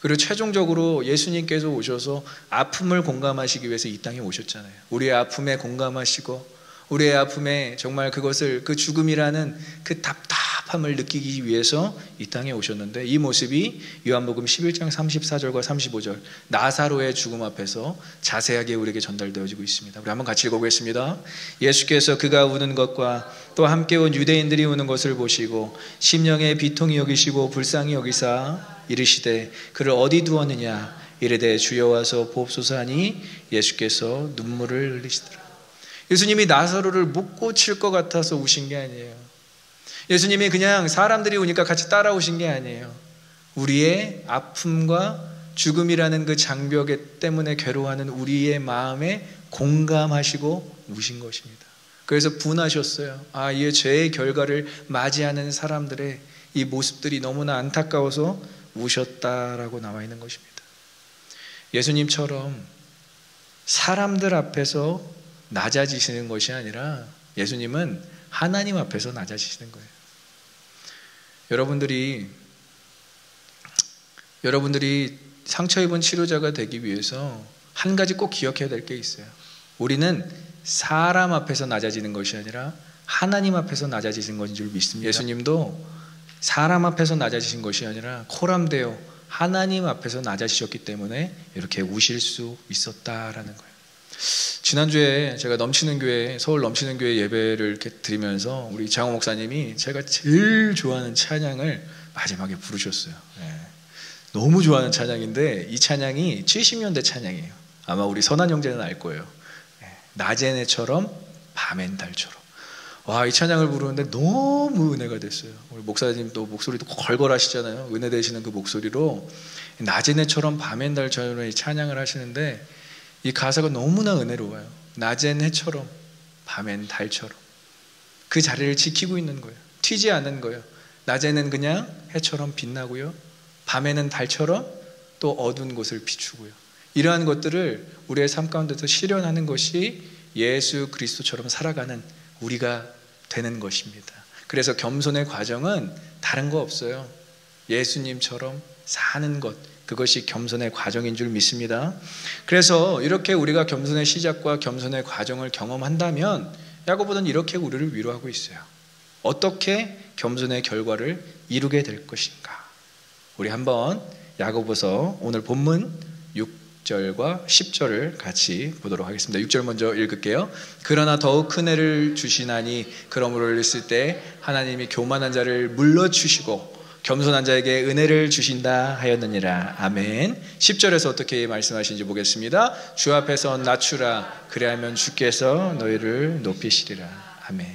그리고 최종적으로 예수님께서 오셔서 아픔을 공감하시기 위해서 이 땅에 오셨잖아요. 우리의 아픔에 공감하시고 우리의 아픔에 정말 그것을 그 죽음이라는 그 답답함을 느끼기 위해서 이 땅에 오셨는데 이 모습이 요한복음 11장 34절과 35절 나사로의 죽음 앞에서 자세하게 우리에게 전달되어지고 있습니다. 우리 한번 같이 읽어보겠습니다. 예수께서 그가 우는 것과 또 함께 온 유대인들이 우는 것을 보시고 심령의 비통이 여기시고 불쌍히 여기사 이르시되 그를 어디 두었느냐 이르되 주여 와서 보옵소서 하니 예수께서 눈물을 흘리시더라. 예수님이 나사로를 못 고칠 것 같아서 우신 게 아니에요. 예수님이 그냥 사람들이 우니까 같이 따라오신 게 아니에요. 우리의 아픔과 죽음이라는 그 장벽 때문에 괴로워하는 우리의 마음에 공감하시고 우신 것입니다. 그래서 분하셨어요. 이 죄의 결과를 맞이하는 사람들의 이 모습들이 너무나 안타까워서 우셨다라고 나와 있는 것입니다. 예수님처럼 사람들 앞에서 낮아지시는 것이 아니라 예수님은 하나님 앞에서 낮아지시는 거예요. 여러분들이 상처 입은 치료자가 되기 위해서 한 가지 꼭 기억해야 될 게 있어요. 우리는 사람 앞에서 낮아지는 것이 아니라 하나님 앞에서 낮아지신 것인 줄 믿습니다. 예수님도 사람 앞에서 낮아지신 것이 아니라 코람데오 하나님 앞에서 낮아지셨기 때문에 이렇게 우실 수 있었다라는 거예요. 지난주에 제가 넘치는 교회, 서울 넘치는 교회 예배를 이렇게 드리면서 우리 장호 목사님이 제가 제일 좋아하는 찬양을 마지막에 부르셨어요. 네. 너무 좋아하는 찬양인데 이 찬양이 70년대 찬양이에요. 아마 우리 선한 형제는 알 거예요. 네. 낮엔 해처럼 밤엔 달처럼. 와, 이 찬양을 부르는데 너무 은혜가 됐어요. 우리 목사님 또 목소리도 걸걸하시잖아요. 은혜 되시는 그 목소리로 낮엔 해처럼 밤엔 달처럼 이 찬양을 하시는데 이 가사가 너무나 은혜로워요. 낮엔 해처럼 밤엔 달처럼 그 자리를 지키고 있는 거예요. 튀지 않는 거예요. 낮에는 그냥 해처럼 빛나고요, 밤에는 달처럼 또 어두운 곳을 비추고요. 이러한 것들을 우리의 삶 가운데서 실현하는 것이 예수 그리스도처럼 살아가는 우리가 되는 것입니다. 그래서 겸손의 과정은 다른 거 없어요. 예수님처럼 사는 것, 그것이 겸손의 과정인 줄 믿습니다. 그래서 이렇게 우리가 겸손의 시작과 겸손의 과정을 경험한다면 야고보는 이렇게 우리를 위로하고 있어요. 어떻게 겸손의 결과를 이루게 될 것인가? 우리 한번 야고보서 오늘 본문 6절과 10절을 같이 보도록 하겠습니다. 6절 먼저 읽을게요. 그러나 더욱 큰 애를 주시나니 그러므로 있을 때 하나님이 교만한 자를 물러주시고 겸손한 자에게 은혜를 주신다 하였느니라. 아멘. 10절에서 어떻게 말씀하시는지 보겠습니다. 주 앞에서 낮추라. 그리하면 주께서 너희를 높이시리라. 아멘.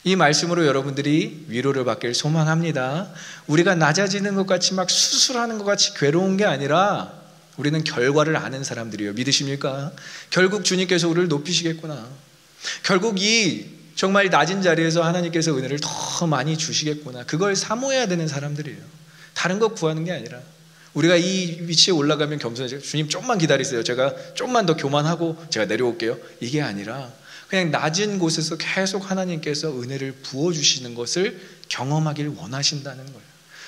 이 말씀으로 여러분들이 위로를 받길 소망합니다. 우리가 낮아지는 것 같이 막 수술하는 것 같이 괴로운 게 아니라 우리는 결과를 아는 사람들이에요. 믿으십니까? 결국 주님께서 우리를 높이시겠구나. 결국 이 정말 낮은 자리에서 하나님께서 은혜를 더 많이 주시겠구나. 그걸 사모해야 되는 사람들이에요. 다른 거 구하는 게 아니라 우리가 이 위치에 올라가면 겸손해져. 주님 좀만 기다리세요. 제가 좀만 더 교만하고 제가 내려올게요. 이게 아니라 그냥 낮은 곳에서 계속 하나님께서 은혜를 부어주시는 것을 경험하길 원하신다는 거예요.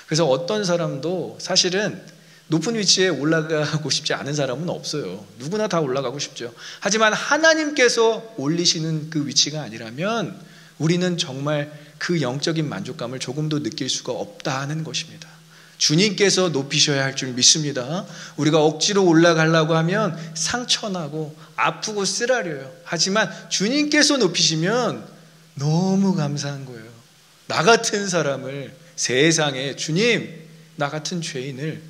그래서 어떤 사람도 사실은 높은 위치에 올라가고 싶지 않은 사람은 없어요. 누구나 다 올라가고 싶죠. 하지만 하나님께서 올리시는 그 위치가 아니라면 우리는 정말 그 영적인 만족감을 조금도 느낄 수가 없다는 것입니다. 주님께서 높이셔야 할 줄 믿습니다. 우리가 억지로 올라가려고 하면 상처나고 아프고 쓰라려요. 하지만 주님께서 높이시면 너무 감사한 거예요. 나 같은 사람을 세상에 주님, 나 같은 죄인을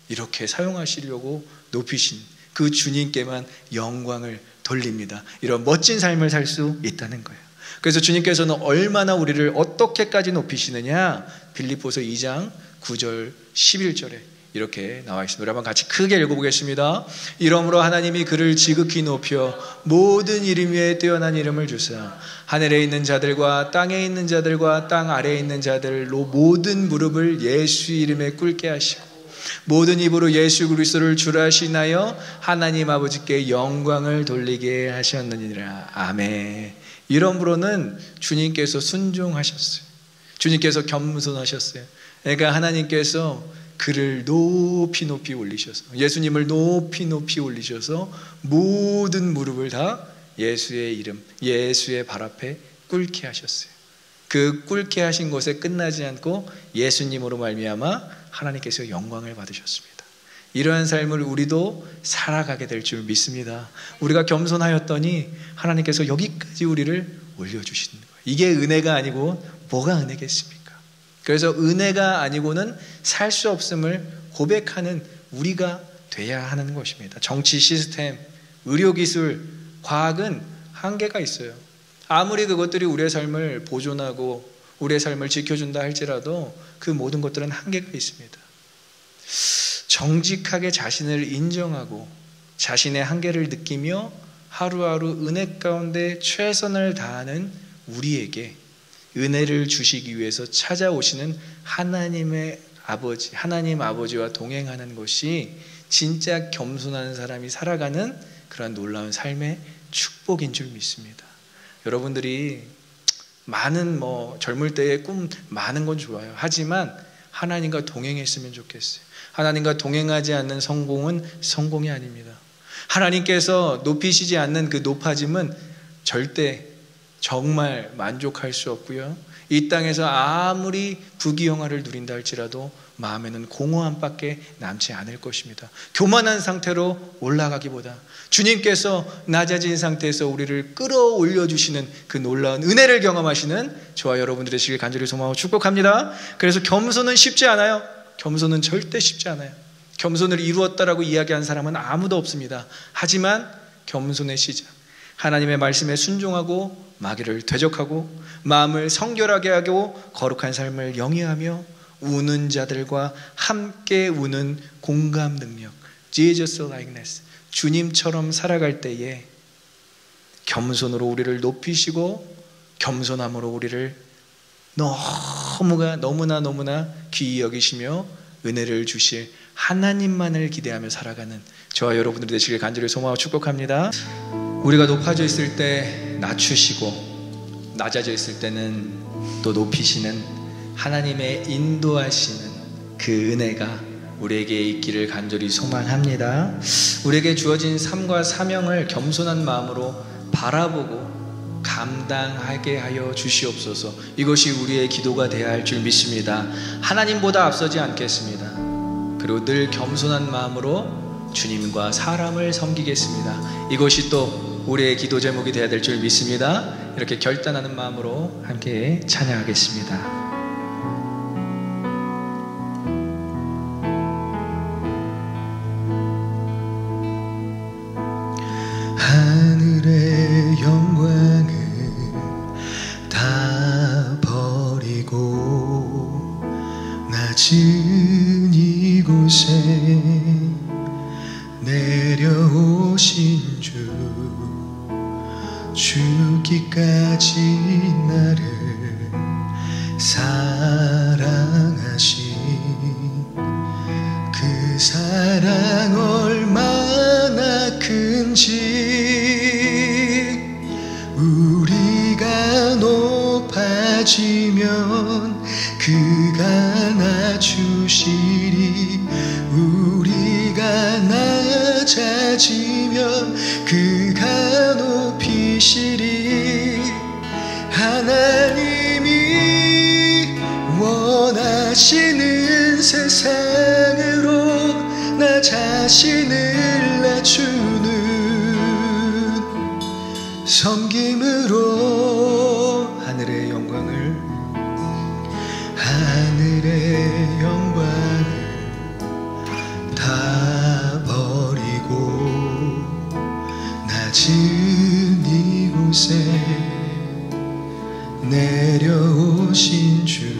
이렇게 사용하시려고 높이신 그 주님께만 영광을 돌립니다. 이런 멋진 삶을 살 수 있다는 거예요. 그래서 주님께서는 얼마나 우리를 어떻게까지 높이시느냐, 빌립보서 2장 9절 11절에 이렇게 나와 있습니다. 여러분 같이 크게 읽어보겠습니다. 이러므로 하나님이 그를 지극히 높여 모든 이름 위에 뛰어난 이름을 주사 하늘에 있는 자들과 땅에 있는 자들과 땅 아래에 있는 자들로 모든 무릎을 예수 이름에 꿇게 하시고 모든 입으로 예수 그리스도를 주라시나여 하나님 아버지께 영광을 돌리게 하셨느니라. 아멘. 이러므로는 주님께서 순종하셨어요. 주님께서 겸손하셨어요. 그러니까 하나님께서 그를 높이 높이 올리셔서, 예수님을 높이 높이 올리셔서 모든 무릎을 다 예수의 이름, 예수의 발 앞에 꿇게 하셨어요. 그 꿇게 하신 것에 끝나지 않고 예수님으로 말미암아 하나님께서 영광을 받으셨습니다. 이러한 삶을 우리도 살아가게 될 줄 믿습니다. 우리가 겸손하였더니 하나님께서 여기까지 우리를 올려주시는 거예요. 이게 은혜가 아니고 뭐가 은혜겠습니까? 그래서 은혜가 아니고는 살 수 없음을 고백하는 우리가 돼야 하는 것입니다. 정치 시스템, 의료기술, 과학은 한계가 있어요. 아무리 그것들이 우리의 삶을 보존하고 우리의 삶을 지켜준다 할지라도 그 모든 것들은 한계가 있습니다. 정직하게 자신을 인정하고 자신의 한계를 느끼며 하루하루 은혜 가운데 최선을 다하는 우리에게 은혜를 주시기 위해서 찾아오시는 하나님의 아버지, 하나님 아버지와 동행하는 것이 진짜 겸손한 사람이 살아가는 그런 놀라운 삶의 축복인 줄 믿습니다. 여러분들이 많은 젊을 때의 꿈 많은 건 좋아요. 하지만 하나님과 동행했으면 좋겠어요. 하나님과 동행하지 않는 성공은 성공이 아닙니다. 하나님께서 높이시지 않는 그 높아짐은 절대 정말 만족할 수 없고요. 이 땅에서 아무리 부귀영화를 누린다 할지라도 마음에는 공허함밖에 남지 않을 것입니다. 교만한 상태로 올라가기보다 주님께서 낮아진 상태에서 우리를 끌어올려 주시는 그 놀라운 은혜를 경험하시는 저와 여러분들 되시길 간절히 소망하고 축복합니다. 그래서 겸손은 쉽지 않아요. 겸손은 절대 쉽지 않아요. 겸손을 이루었다라고 이야기한 사람은 아무도 없습니다. 하지만 겸손의 시작, 하나님의 말씀에 순종하고 마귀를 대적하고 마음을 성결하게 하고 거룩한 삶을 영위하며 우는 자들과 함께 우는 공감 능력, Jesus likeness, 주님처럼 살아갈 때에 겸손으로 우리를 높이시고 겸손함으로 우리를 너무나 귀히 여기시며 은혜를 주실 하나님만을 기대하며 살아가는 저와 여러분들이 되시길 간절히 소망하고 축복합니다. 우리가 높아져 있을 때 낮추시고 낮아져 있을 때는 또 높이시는 하나님의 인도하시는 그 은혜가 우리에게 있기를 간절히 소망합니다. 우리에게 주어진 삶과 사명을 겸손한 마음으로 바라보고 감당하게 하여 주시옵소서. 이것이 우리의 기도가 되어야 할 줄 믿습니다. 하나님보다 앞서지 않겠습니다. 그리고 늘 겸손한 마음으로 주님과 사람을 섬기겠습니다. 이것이 또 우리의 기도 제목이 되어야 될 줄 믿습니다. 이렇게 결단하는 마음으로 함께 찬양하겠습니다. 하늘의 영광을 다 버리고 낮은 이곳에 내려오신 주, 죽기까지 나를 사랑하신 그 사랑 얼마나 큰지, 우리가 높아지면 그가 낮추시리, 우리가 낮아지면 그가 높이시리. 하나님이 원하시는 세상으로 나 자신을 낮추는 섬김으로 하늘의 영광을 다 버리고 낮은 이곳에 내려오신 주,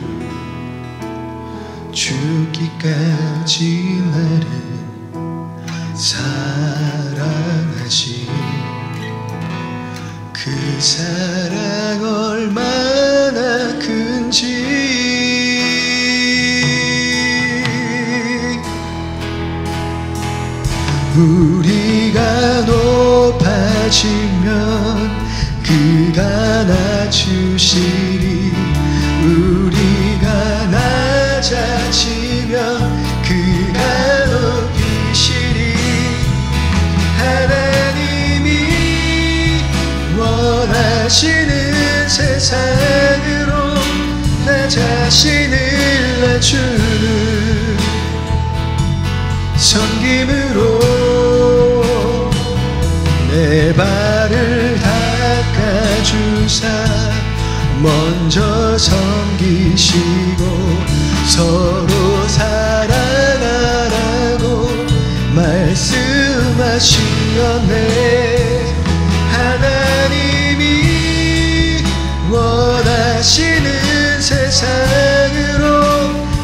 죽기까지 나를 사랑하신 그 사랑 얼마나 큰지, 우리가 높아지면 그가 낮추시리, 우리가 낮아지면 그가 높이시리. 하나님이 원하시는 세상으로 나 자신을 낮추는 섬김으로 내 발을 닦아주사 먼저 섬기시고 서로 사랑하라고 말씀하시었네. 하나님이 원하시는 세상으로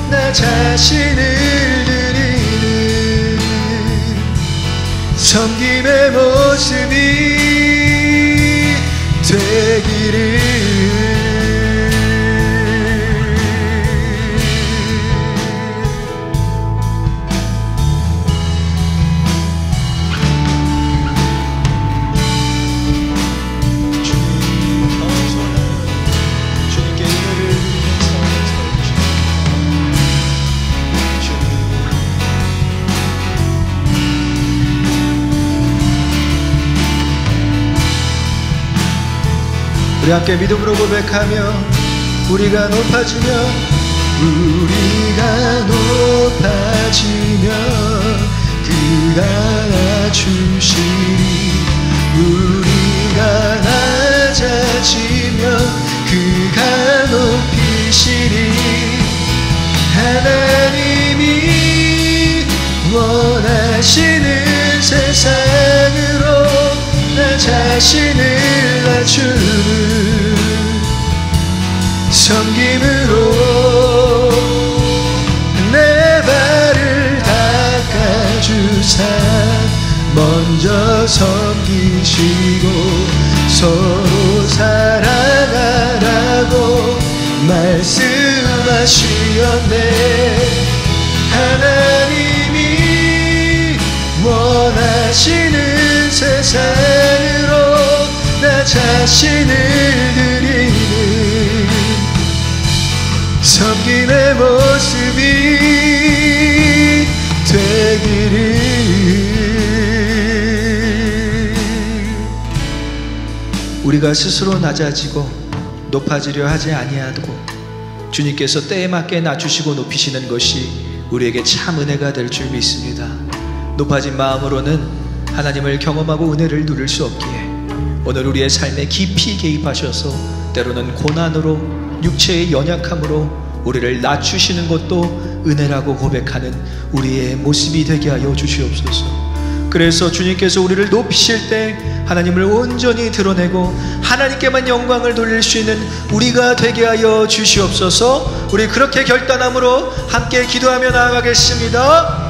나 자신을 드리는 섬김의 모습이 되기를. 우리 함께 믿음으로 고백하며 우리가 높아지면 그가 낮추시리. 우리가 낮아지면 그가 높이시리. 하나님이 원하시는 세상으로 나 자신을 낮추는 섬김으로 내 발을 닦아주사 먼저 섬기시고 서로 사랑하라고 말씀하시었네. 하나님이 원하시는 세상으로 나 자신을 드리는 섬김의 모습이 되기를. 우리가 스스로 낮아지고 높아지려 하지 아니하고 주님께서 때에 맞게 낮추시고 높이시는 것이 우리에게 참 은혜가 될 줄 믿습니다. 높아진 마음으로는 하나님을 경험하고 은혜를 누릴 수 없기에 오늘 우리의 삶에 깊이 개입하셔서 때로는 고난으로 육체의 연약함으로 우리를 낮추시는 것도 은혜라고 고백하는 우리의 모습이 되게 하여 주시옵소서. 그래서 주님께서 우리를 높이실 때 하나님을 온전히 드러내고 하나님께만 영광을 돌릴 수 있는 우리가 되게 하여 주시옵소서. 우리 그렇게 결단함으로 함께 기도하며 나아가겠습니다.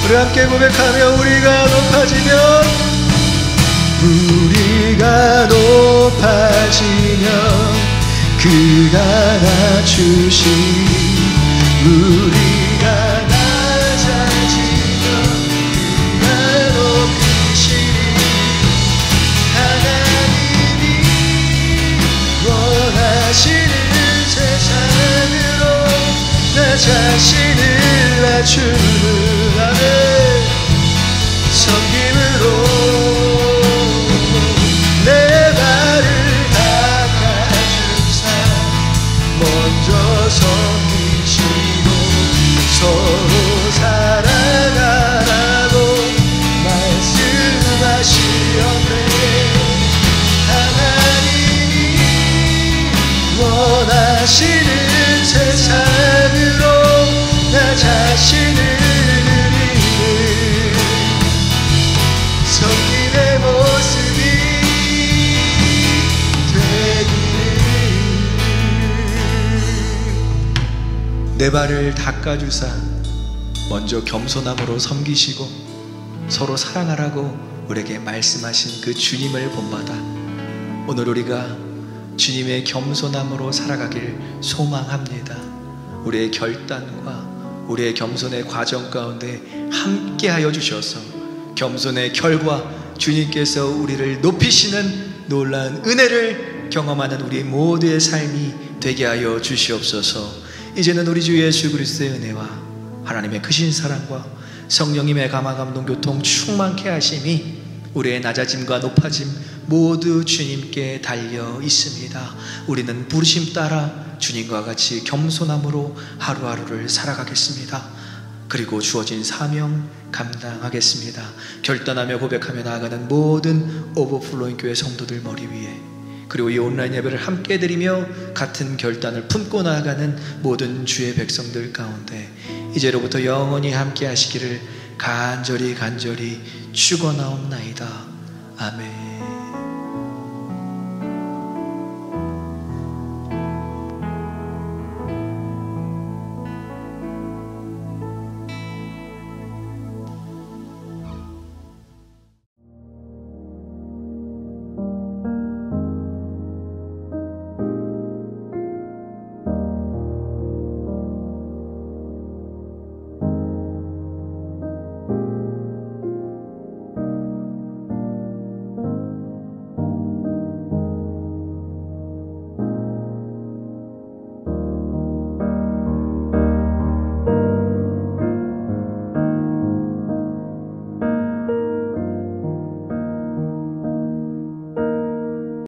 우리 함께 고백하며 우리가 높아지면 그가 낮추시니 우리가 낮아지면 그가 높이시니 하나님이 원하시는 세상으로 나 자신을 낮추는 섬김으로 내 발을 닦아주사 먼저 섬기시고 서로 사랑하라고 말씀하시었네. 하나님이 원하시는 세상으로 나 자신을 섬김의 모습이 되기를. 내 발을 닦아주사 먼저 겸손함으로 섬기시고 서로 사랑하라고 우리에게 말씀하신 그 주님을 본받아 오늘 우리가 주님의 겸손함으로 살아가길 소망합니다. 우리의 결단과 우리의 겸손의 과정 가운데 함께하여 주셔서 겸손의 결과 주님께서 우리를 높이시는 놀라운 은혜를 경험하는 우리 모두의 삶이 되게 하여 주시옵소서. 이제는 우리 주 예수 그리스도의 은혜와 하나님의 크신 사랑과 성령님의 감화감동 교통 충만케 하심이 우리의 낮아짐과 높아짐 모두 주님께 달려 있습니다. 우리는 부르심 따라 주님과 같이 겸손함으로 하루하루를 살아가겠습니다. 그리고 주어진 사명 감당하겠습니다. 결단하며 고백하며 나아가는 모든 오버플로잉 교회 성도들 머리 위에, 그리고 이 온라인 예배를 함께 드리며 같은 결단을 품고 나아가는 모든 주의 백성들 가운데 이제로부터 영원히 함께 하시기를 간절히 축원하옵나이다. 아멘.